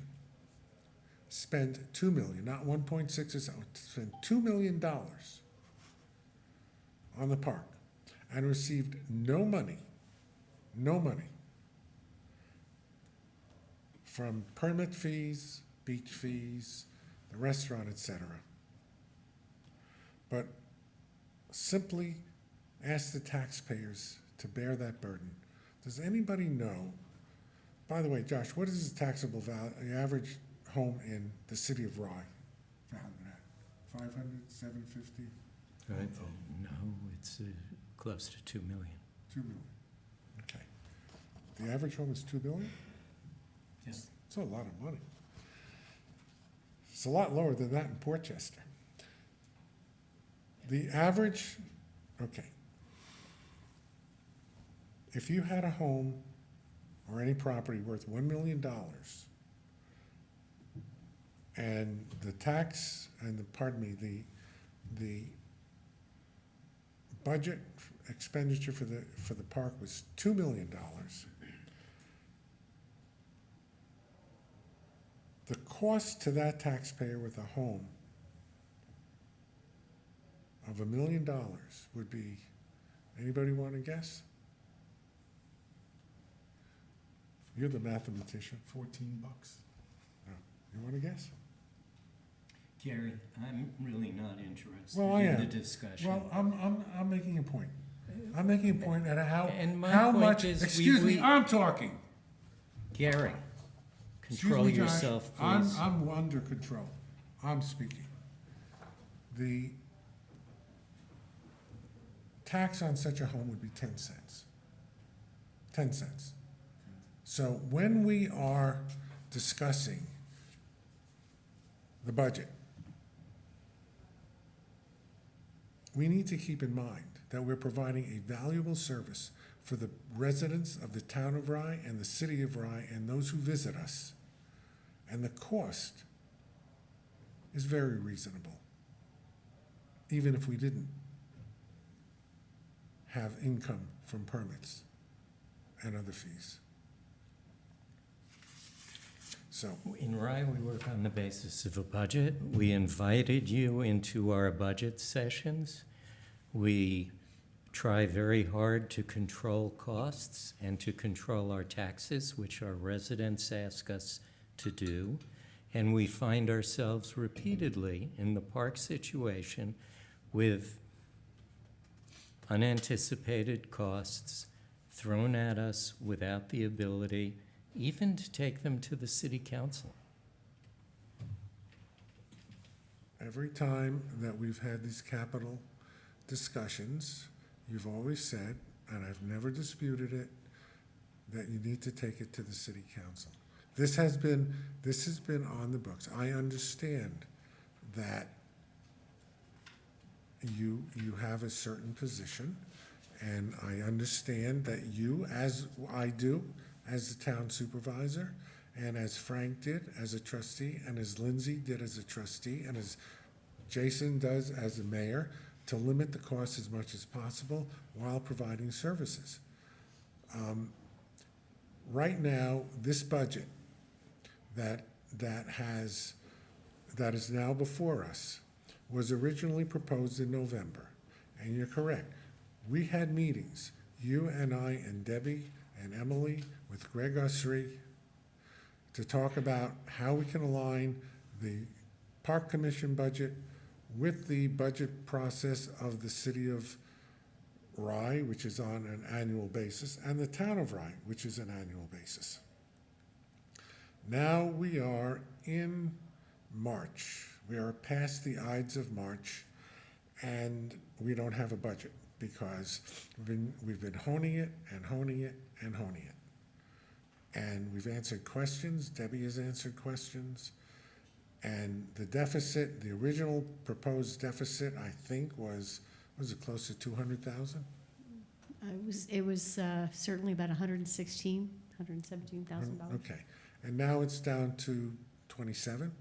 spend $2 million, not 1.6 or so, spend $2 million on the park and received no money from permit fees, beach fees, the restaurant, etc., but simply ask the taxpayers to bear that burden. Does anybody know, by the way, Josh, what is the taxable value, the average home in the city of Rye? 500, 750, No, it's close to 2 million. 2 million. Okay. The average home is 2 billion? Yes. It's a lot of money. It's a lot lower than that in Portchester. The average, okay. If you had a home or any property worth $1 million and the tax and the budget expenditure for the park was $2 million, the cost to that taxpayer with a home of $1 million would be, anybody want to guess? You're the mathematician. $14. No. You want to guess? Gary, I'm really not interested Well, I in the am. discussion. Well, I'm making a point. I'm making a point at And my how point much, is excuse me, we- I'm talking. Gary, Excuse control me, Josh. yourself, please. I'm under control. I'm speaking. The tax on such a home would be 10 cents. 10 cents. So when we are discussing the budget, we need to keep in mind that we're providing a valuable service for the residents of the town of Rye and the city of Rye and those who visit us. And the cost is very reasonable, even if we didn't have income from permits and other fees. So, In Rye, we work on the basis of a budget. We invited you into our budget sessions. We try very hard to control costs and to control our taxes, which our residents ask us to do. And we find ourselves repeatedly in the park situation with unanticipated costs thrown at us without the ability even to take them to the city council. every time that we've had these capital discussions, you've always said, and I've never disputed it, that you need to take it to the city council. This has been on the books. I understand that you have a certain position, and I understand that you, as I do, as the town supervisor, and as Frank did as a trustee, and as Lindsay did as a trustee, and as Jason does as a mayor, to limit the cost as much as possible while providing services. Right now, this budget that is now before us was originally proposed in November, and you're correct. We had meetings, you and I and Debbie and Emily with Greg Usry, to talk about how we can align the Park Commission budget with the budget process of the city of Rye, which is on an annual basis, and the town of Rye, which is an annual basis. Now we are in March. We are past the Ides of March, and we don't have a budget because we've been honing it and honing it and honing it. And we've answered questions, Debbie has answered questions, and the deficit, the original proposed deficit, I think was it close to 200,000? It was certainly about $117,000. Okay, and now it's down to 28,000.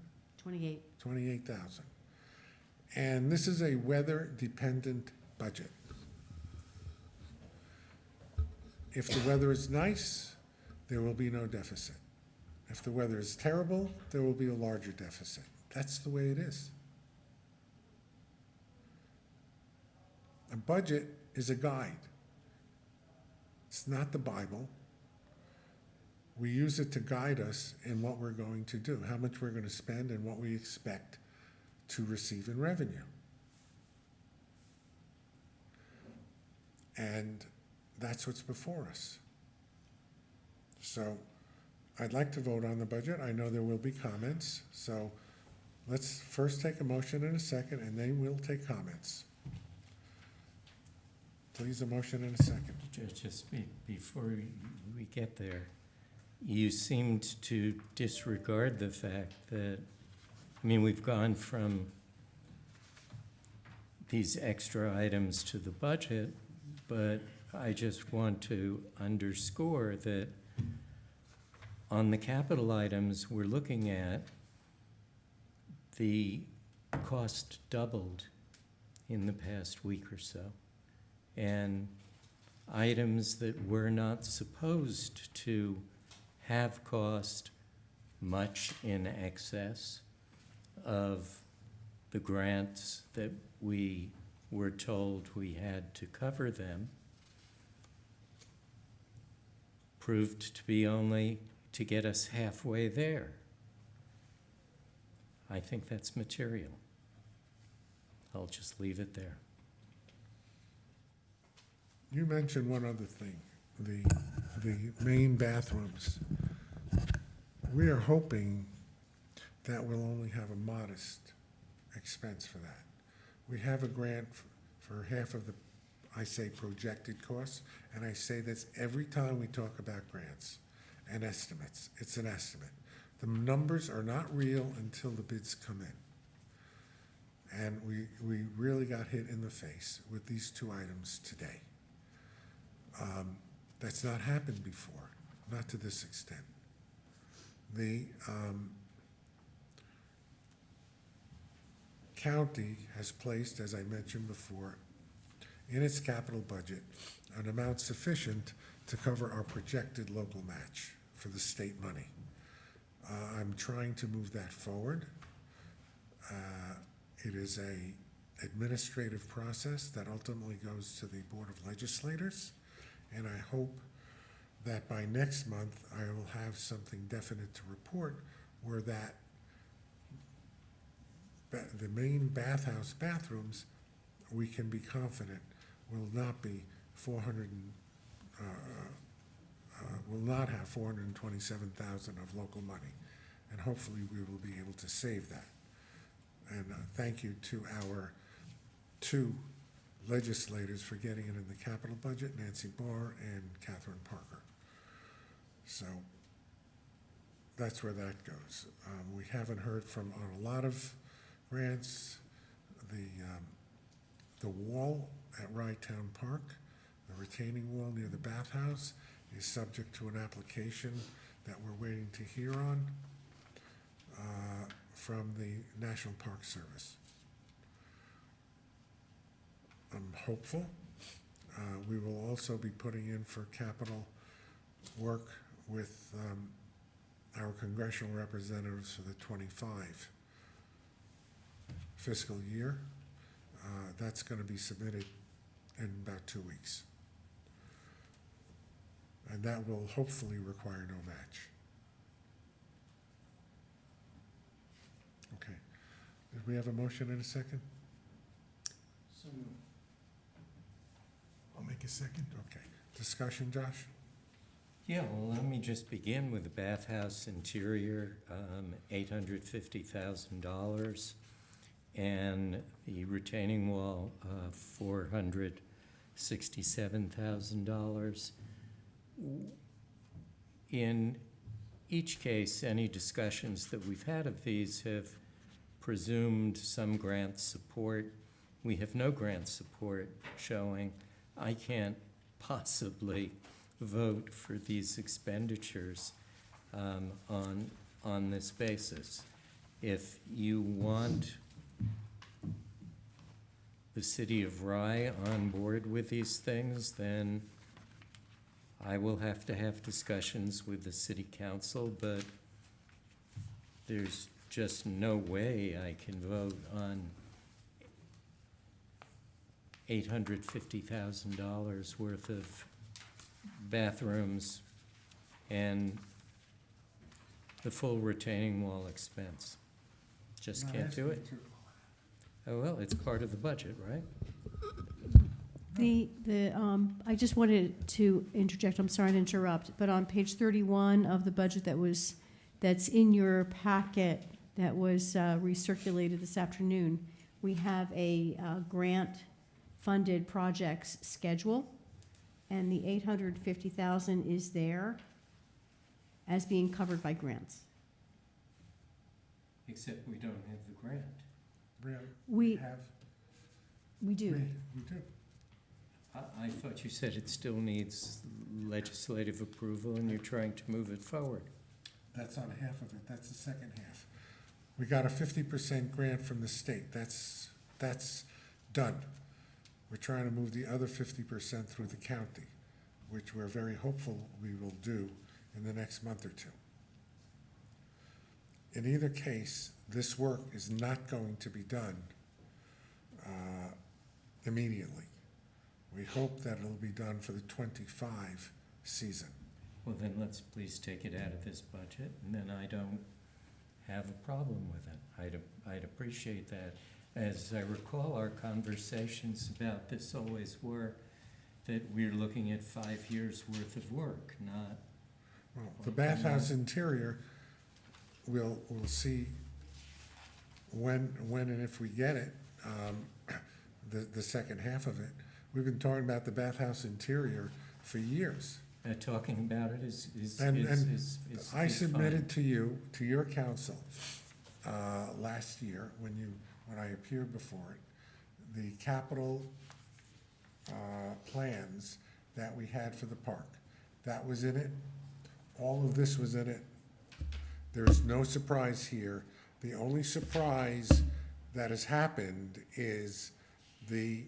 28. And this is a weather-dependent budget. If the weather is nice, there will be no deficit. If the weather is terrible, there will be a larger deficit. That's the way it is. A budget is a guide. It's not the Bible. We use it to guide us in what we're going to do, how much we're going to spend, and what we expect to receive in revenue. And that's what's before us. So I'd like to vote on the budget. I know there will be comments, so let's first take a motion in a second, and then we'll take comments. Please, a motion in a second. Before we get there, you seemed to disregard the fact that, we've gone from these extra items to the budget, but I just want to underscore that on the capital items we're looking at, the cost doubled in the past week or so. And items that were not supposed to have cost much in excess of the grants that we were told we had to cover them proved to be only to get us halfway there. I think that's material. I'll just leave it there. You mentioned one other thing, the main bathrooms. We are hoping that we'll only have a modest expense for that. We have a grant for half of the, I say, projected costs, and I say this every time we talk about grants and estimates. It's an estimate. The numbers are not real until the bids come in. And we really got hit in the face with these two items today. That's not happened before, not to this extent. The county has placed, as I mentioned before, in its capital budget, an amount sufficient to cover our projected local match for the state money. I'm trying to move that forward. It is a administrative process that ultimately goes to the Board of Legislators, and I hope that by next month, I will have something definite to report where that the main bathhouse bathrooms, we can be confident will not be will not have 427,000 of local money, and hopefully we will be able to save that. And thank you to our two legislators for getting it in the capital budget, Nancy Barr and Catherine Parker. So that's where that goes. We haven't heard from on a lot of grants. The wall at Rye-Town Park, the retaining wall near the bathhouse, is subject to an application that we're waiting to hear on from the National Park Service. I'm hopeful. We will also be putting in for capital work with our congressional representatives for the 25 fiscal year. That's going to be submitted in about 2 weeks. And that will hopefully require no match. Okay. Did we have a motion in a second? So moved. I'll make a second. Okay. Discussion, Josh? Yeah, well, let me just begin with the bathhouse interior, $850,000, and the retaining wall, $467,000. In each case, any discussions that we've had of these have presumed some grant support. We have no grant support showing. I can't possibly vote for these expenditures on this basis. If you want the city of Rye on board with these things, then I will have to have discussions with the city council, but there's just no way I can vote on $850,000 worth of bathrooms and the full retaining wall expense. Just can't do it. Oh, well, it's part of the budget, right? I just wanted to interject, I'm sorry to interrupt, but on page 31 of the budget that's in your packet that was recirculated this afternoon, we have a grant-funded projects schedule, and the $850,000 is there as being covered by grants. Except we don't have the grant. We have. We do. We do. I thought you said it still needs legislative approval and you're trying to move it forward. That's on half of it. That's the second half. We got a 50% grant from the state. That's done. We're trying to move the other 50% through the county, which we're very hopeful we will do in the next month or two. In either case, this work is not going to be done immediately. We hope that it'll be done for the 25 season. Well, then let's please take it out of this budget, and then I don't have a problem with it. I'd appreciate that. As I recall, our conversations about this always were that we're looking at 5 years' worth of work, not. Well, the bathhouse interior, we'll see when and if we get it, the second half of it. We've been talking about the bathhouse interior for years. talking about it is And- I is submitted to you, to your council, last year, when I appeared before it, the capital plans that we had for the park. That was in it. All of this was in it. There's no surprise here. The only surprise that has happened is the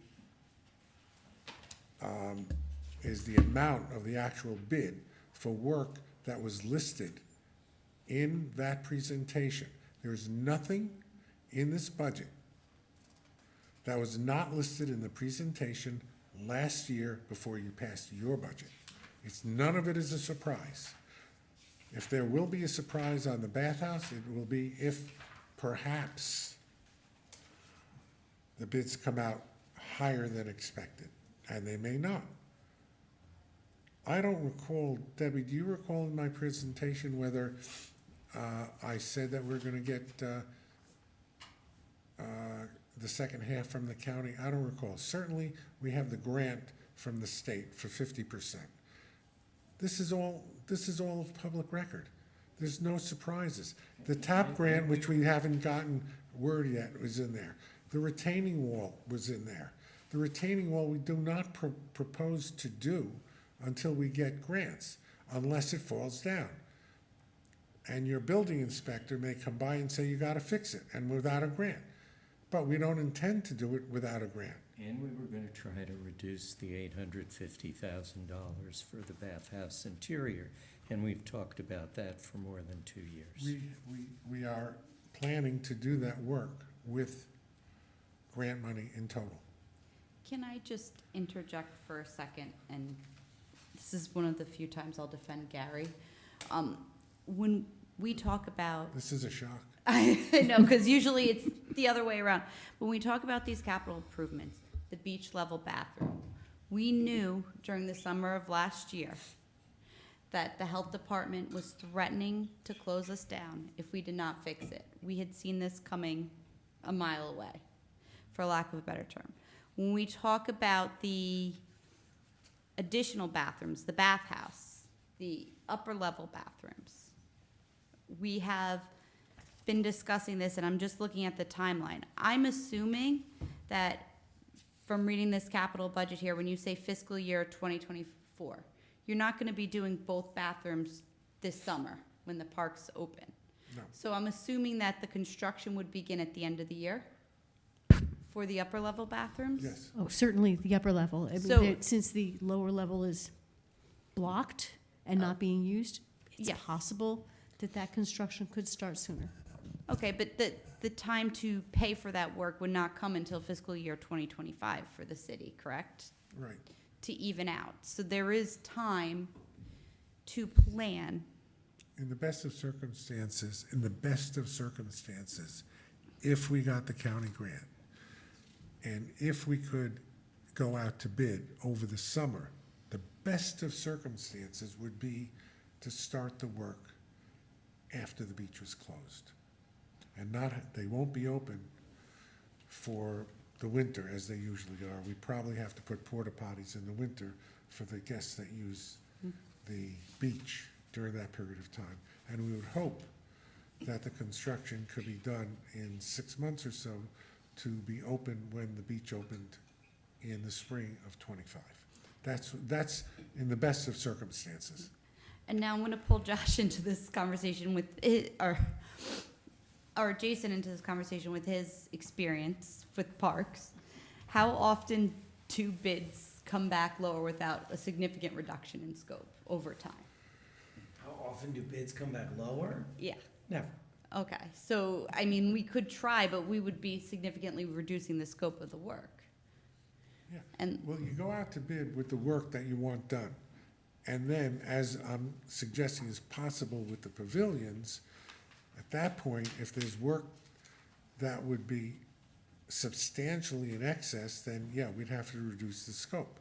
amount of the actual bid for work that was listed in that presentation. There's nothing in this budget that was not listed in the presentation last year before you passed your budget. None of it is a surprise. If there will be a surprise on the bathhouse, it will be if perhaps the bids come out higher than expected, and they may not. I don't recall, Debbie, do you recall in my presentation whether I said that we're gonna get the second half from the county? I don't recall. Certainly, we have the grant from the state for 50%. This is all of public record. There's no surprises. The TAP grant, which we haven't gotten word yet, was in there. The retaining wall was in there. The retaining wall we do not propose to do until we get grants, unless it falls down. And your building inspector may come by and say, you gotta fix it, and without a grant. But we don't intend to do it without a grant. And we were gonna try to reduce the $850,000 for the bathhouse interior, and we've talked about that for more than 2 years. We are planning to do that work with grant money in total. Can I just interject for a second? And this is one of the few times I'll defend Gary. When we talk about, This is a shock. I know, because usually it's the other way around. When we talk about these capital improvements, the beach level bathroom, we knew during the summer of last year that the health department was threatening to close us down if we did not fix it. We had seen this coming a mile away, for lack of a better term. When we talk about the additional bathrooms, the bathhouse, the upper level bathrooms, we have been discussing this, and I'm just looking at the timeline. I'm assuming that from reading this capital budget here, when you say fiscal year 2024, you're not going to be doing both bathrooms this summer when the park's open. No. So I'm assuming that the construction would begin at the end of the year for the upper level bathrooms? Yes. Oh, certainly the upper level. I mean, So- since the lower level is blocked and not being used, it's Yeah. possible that construction could start sooner. Okay, but the time to pay for that work would not come until fiscal year 2025 for the city, correct? Right. To even out. So there is time to plan. In the best of circumstances, if we got the county grant, and if we could go out to bid over the summer, the best of circumstances would be to start the work after the beach was closed. And they won't be open for the winter as they usually are. We probably have to put porta potties in the winter for the guests that use the beach during that period of time. And we would hope that the construction could be done in 6 months or so to be open when the beach opened in the spring of '25. That's in the best of circumstances. And now I'm going to pull Josh into this conversation with or Jason into this conversation with his experience with parks. How often do bids come back lower without a significant reduction in scope over time? How often do bids come back lower? Yeah. Never. Okay. So, I mean, we could try, but we would be significantly reducing the scope of the work. Yeah. And Well, you go out to bid with the work that you want done. And then, as I'm suggesting is possible with the pavilions, at that point, if there's work that would be substantially in excess, then yeah, we'd have to reduce the scope.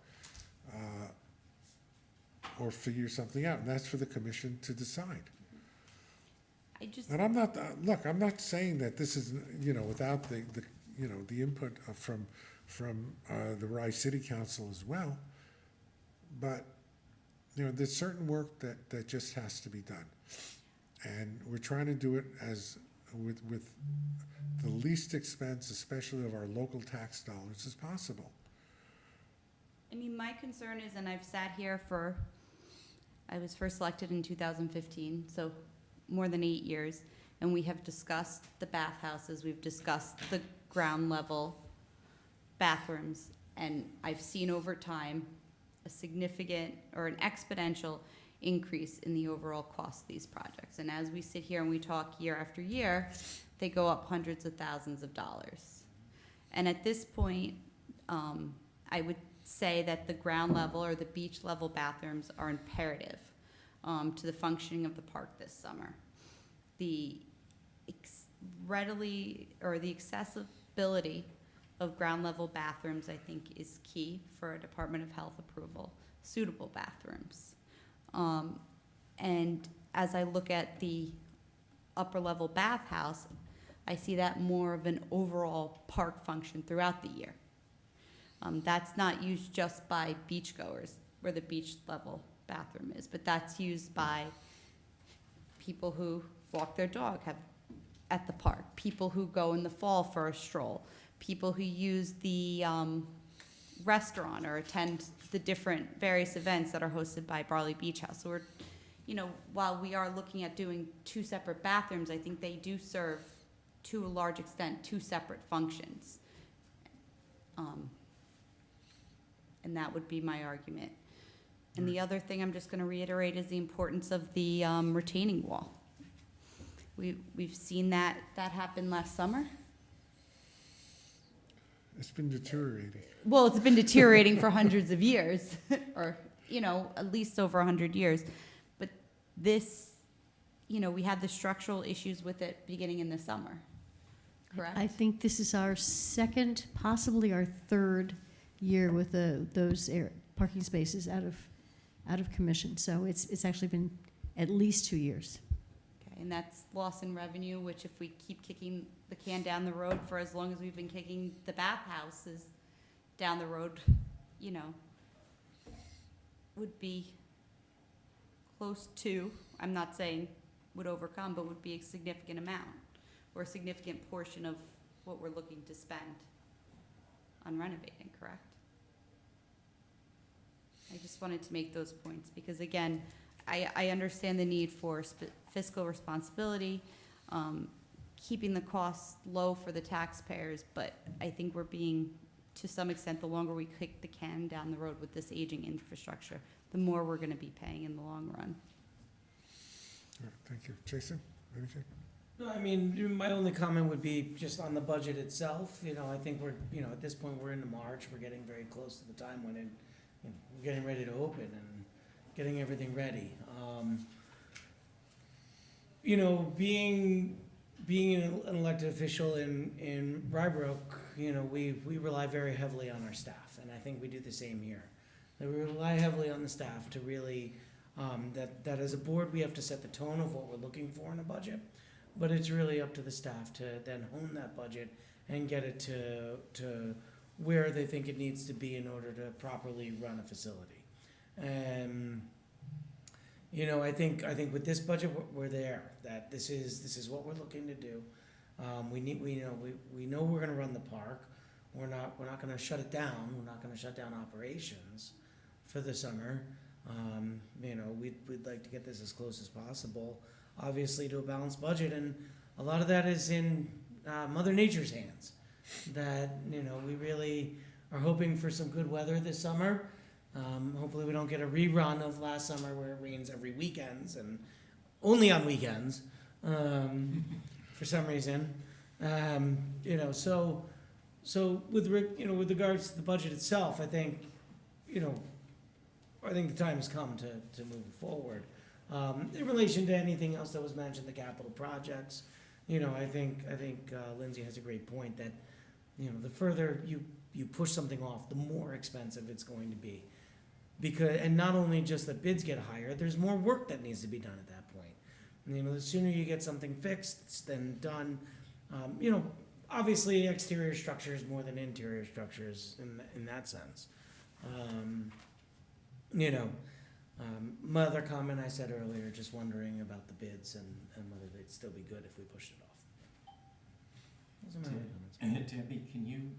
Or figure something out, and that's for the commission to decide. I just, And I'm not, look, I'm not saying that this is, without the input from the Rye City Council as well. But, you know, there's certain work that just has to be done. And we're trying to do it as, with the least expense, especially of our local tax dollars, as possible. I mean, my concern is, and I've sat here for, I was first elected in 2015, so more than 8 years, and we have discussed the bathhouses, we've discussed the ground level bathrooms, and I've seen over time a significant or an exponential increase in the overall cost of these projects. And as we sit here and we talk year after year, they go up hundreds of thousands of dollars. And at this point, I would say that the ground level or the beach level bathrooms are imperative to the functioning of the park this summer. The the accessibility of ground level bathrooms, I think, is key for a Department of Health approval, suitable bathrooms. And as I look at the upper level bathhouse, I see that more of an overall park function throughout the year. That's not used just by beachgoers, where the beach level bathroom is, but that's used by people who walk their dog at the park, people who go in the fall for a stroll, people who use the restaurant or attend the different various events that are hosted by Barley Beach House. So we're, you know, while we are looking at doing 2 separate bathrooms, I think they do serve, to a large extent, 2 separate functions. And that would be my argument. And the other thing I'm just going to reiterate is the importance of the retaining wall. We've seen that happen last summer. It's been deteriorating. Well, it's been deteriorating for hundreds of years, or, you know, at least over 100 years. But this, you know, we had the structural issues with it beginning in the summer, correct? I think this is our second, possibly our third year with those parking spaces out of commission. So it's actually been at least 2 years. Okay, and that's loss in revenue, which if we keep kicking the can down the road for as long as we've been kicking the bathhouses down the road, you know, would be close to, I'm not saying would overcome, but would be a significant amount or a significant portion of what we're looking to spend on renovating, correct? I just wanted to make those points because, again, I understand the need for fiscal responsibility, keeping the costs low for the taxpayers, but I think we're being, to some extent, the longer we kick the can down the road with this aging infrastructure, the more we're going to be paying in the long run. All right, thank you. Jason, anything? No, I mean, my only comment would be just on the budget itself. You know, I think we're, you know, at this point, we're into March. We're getting very close to the time when we're getting ready to open and getting everything ready. You know, being an elected official in Rybrook, you know, we rely very heavily on our staff, and I think we do the same here. We rely heavily on the staff to really, that as a board, we have to set the tone of what we're looking for in a budget, but it's really up to the staff to then hone that budget and get it to where they think it needs to be in order to properly run a facility. And you know, I think with this budget we're there. That this is what we're looking to do. We know we're going to run the park. We're not going to shut it down. We're not going to shut down operations for the summer. You know, we'd like to get this as close as possible, obviously, to a balanced budget, and a lot of that is in Mother Nature's hands. That, you know, we really are hoping for some good weather this summer. Hopefully we don't get a rerun of last summer where it rains every weekends and only on weekends for some reason. You know, so with regards to the budget itself, I think the time has come to move forward. In relation to anything else that was mentioned, the capital projects, you know, I think Lindsay has a great point that, you know, the further you push something off, the more expensive it's going to be. And not only just the bids get higher, there's more work that needs to be done at that point. You know, the sooner you get something fixed than done, you know, obviously exterior structures more than interior structures in that sense. You know, My other comment I said earlier, just wondering about the bids and whether they'd still be good if we pushed it off. Those are my only comments. Debbie, can you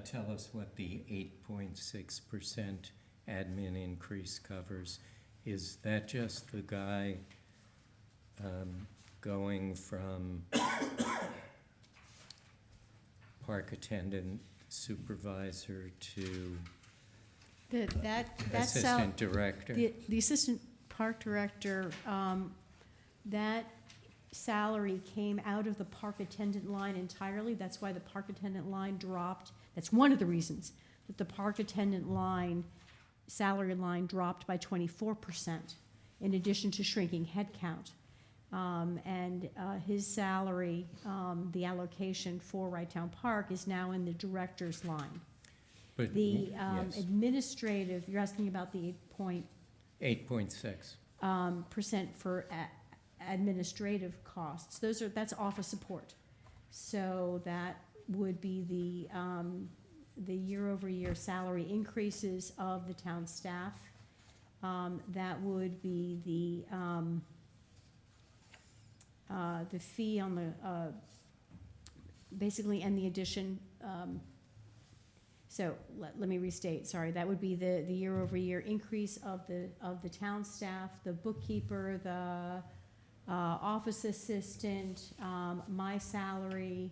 tell us what the 8.6% admin increase covers? Is that just the guy going from park attendant supervisor to That's assistant director? The assistant park director, that salary came out of the park attendant line entirely. That's why the park attendant line dropped. That's one of the reasons that the park attendant line, salary line dropped by 24%, in addition to shrinking headcount. His salary, the allocation for Wright Town Park is now in the director's line. But The yes, administrative, you're asking about the 8.6. percent for administrative costs. That's office support. So that would be the year-over-year salary increases of the town staff. That would be the fee on the, basically, and the addition, so let me restate, sorry, that would be the year-over-year increase of the town staff, the bookkeeper, the office assistant, my salary,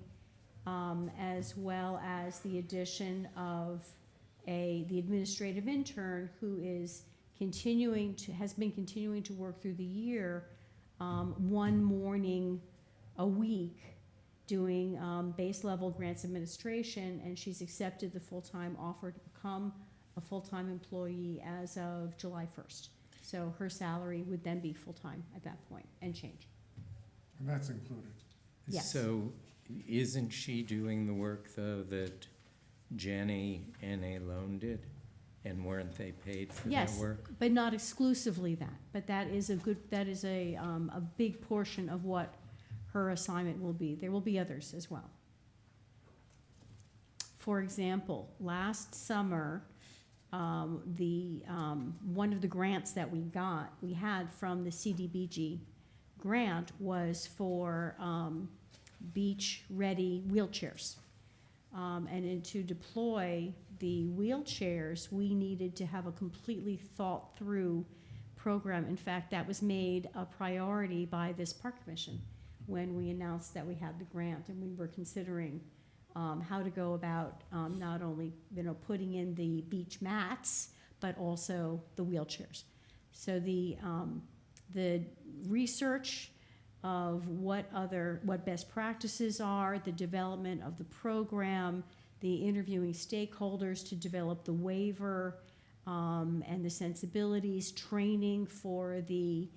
as well as the addition of the administrative intern who has been continuing to work through the year, one morning a week, doing base level grants administration, and she's accepted the full-time offer to become a full-time employee as of July 1st. So her salary would then be full-time at that point and change. And that's included. Yes. So isn't she doing the work, though, that Jenny and Alone did? And weren't they paid for their Yes, work? but not exclusively that. But that is a big portion of what her assignment will be. There will be others as well. For example, last summer, one of the grants that we had from the CDBG grant was for beach-ready wheelchairs. To deploy the wheelchairs, we needed to have a completely thought-through program. In fact, that was made a priority by this park commission when we announced that we had the grant, and we were considering how to go about not only putting in the beach mats, but also the wheelchairs. So the research of what best practices are, the development of the program, the interviewing stakeholders to develop the waiver, and the sensibilities, training for the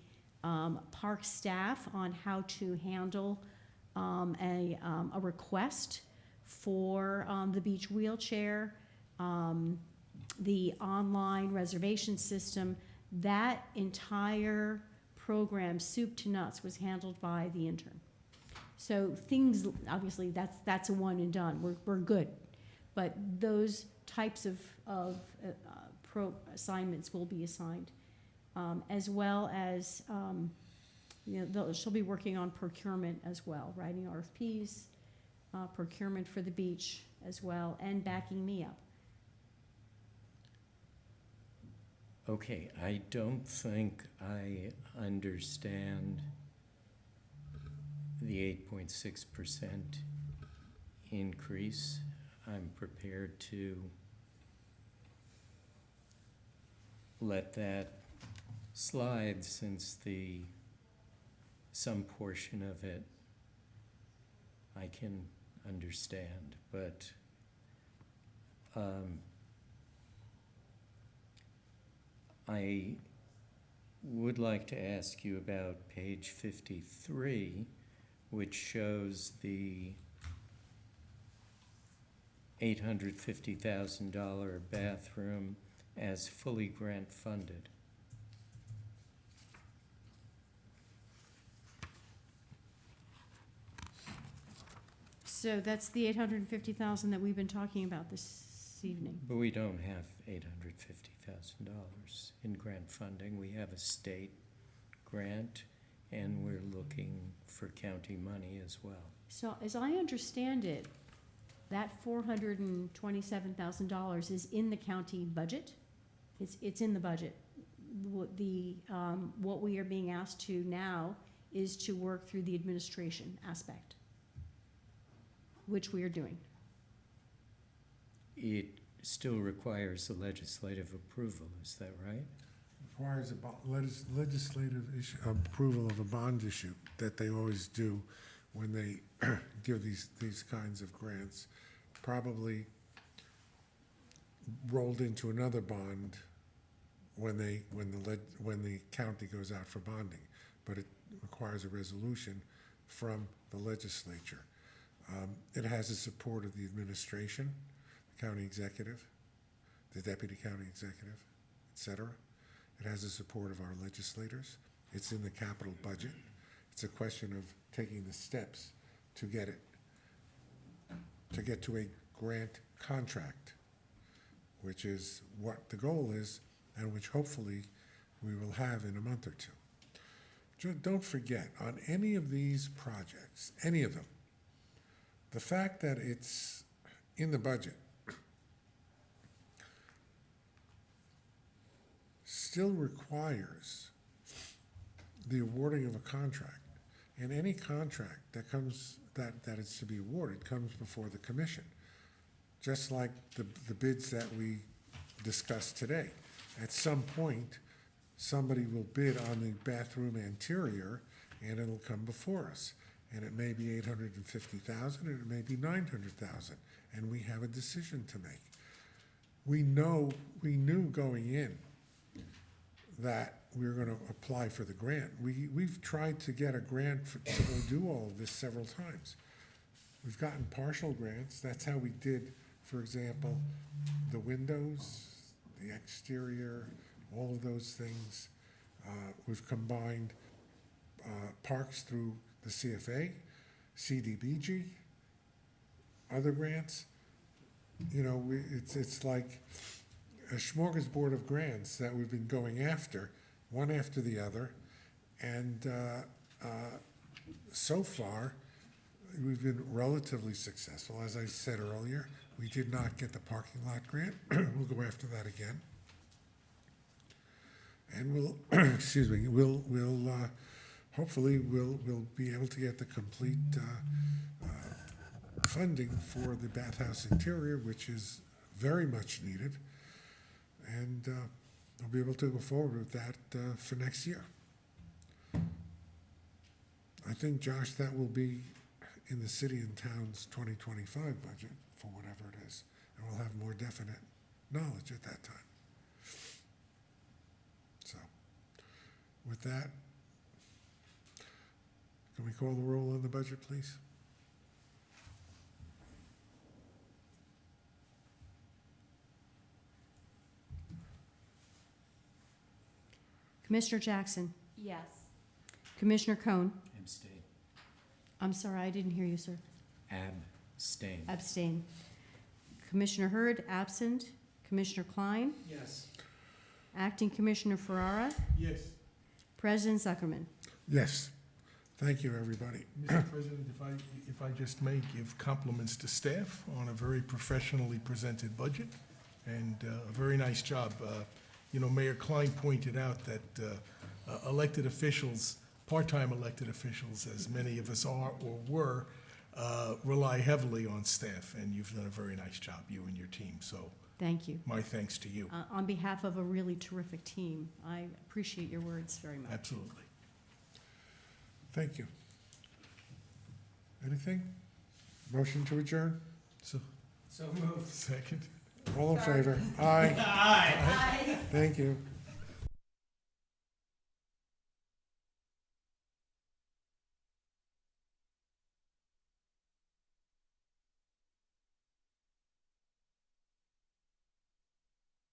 park staff on how to handle a request for the beach wheelchair, the online reservation system. That entire program, soup to nuts, was handled by the intern. So things, obviously, that's a one and done. We're good, but those types of assignments will be assigned, as well as she'll be working on procurement as well, writing RFPs, procurement for the beach as well, and backing me up. Okay, I don't think I understand the 8.6% increase. I'm prepared to let that slide since some portion of it I can understand, but I would like to ask you about page 53, which shows the $850,000 bathroom as fully grant funded. So that's the $850,000 that we've been talking about this evening. But we don't have $850,000 in grant funding. We have a state grant, and we're looking for county money as well. So as I understand it, that $427,000 is in the county budget? It's in the budget. What we are being asked to now is to work through the administration aspect, which we are doing. It still requires the legislative approval, is that right? Requires a legislative approval of a bond issue that they always do when they give these kinds of grants. Probably rolled into another bond when the county goes out for bonding, but it requires a resolution from the legislature. It has the support of the administration, the county executive, the deputy county executive, et cetera. It has the support of our legislators. It's in the capital budget. It's a question of taking the steps to get to a grant contract, which is what the goal is, and which hopefully we will have in a month or two. Don't forget, on any of these projects, any of them, the fact that it's in the budget still requires the awarding of a contract. And any contract that comes, that is to be awarded comes before the commission. Just like the bids that we discussed today. At some point, somebody will bid on the bathroom interior, and it'll come before us. And it may be $850,000, and it may be $900,000, and we have a decision to make. We knew going in that we were going to apply for the grant. We've tried to get a grant to go do all of this several times. We've gotten partial grants. That's how we did, for example, the windows, the exterior, all of those things. We've combined parks through the CFA, CDBG, other grants. You know, it's like a smorgasbord of grants that we've been going after, one after the other, and so far, we've been relatively successful. As I said earlier, we did not get the parking lot grant. We'll go after that again. And we'll, excuse me, hopefully we'll be able to get the complete funding for the bathhouse interior, which is very much needed. And we'll be able to go forward with that for next year. I think, Josh, that will be in the city and town's 2025 budget for whatever it is. And we'll have more definite knowledge at that time. So, with that, can we call the roll on the budget, please? Commissioner Jackson, Yes. Commissioner Cohn. Abstain. I'm sorry, I didn't hear you, sir. Abstain. Abstain. Commissioner Hurd, absent. Commissioner Klein, Yes. Acting Commissioner Ferrara, Yes. President Zuckerman. Yes. Thank you, everybody. Mr. President, if I just may give compliments to staff on a very professionally presented budget and a very nice job. You know, Mayor Klein pointed out that elected officials, part-time elected officials, as many of us are or were, rely heavily on staff, and you've done a very nice job, you and your team. So Thank you. my thanks to you. On behalf of a really terrific team, I appreciate your words very much. Absolutely. Thank you. Anything? Motion to adjourn? So, So moved. second. All in favor? Aye. Aye. Thank you.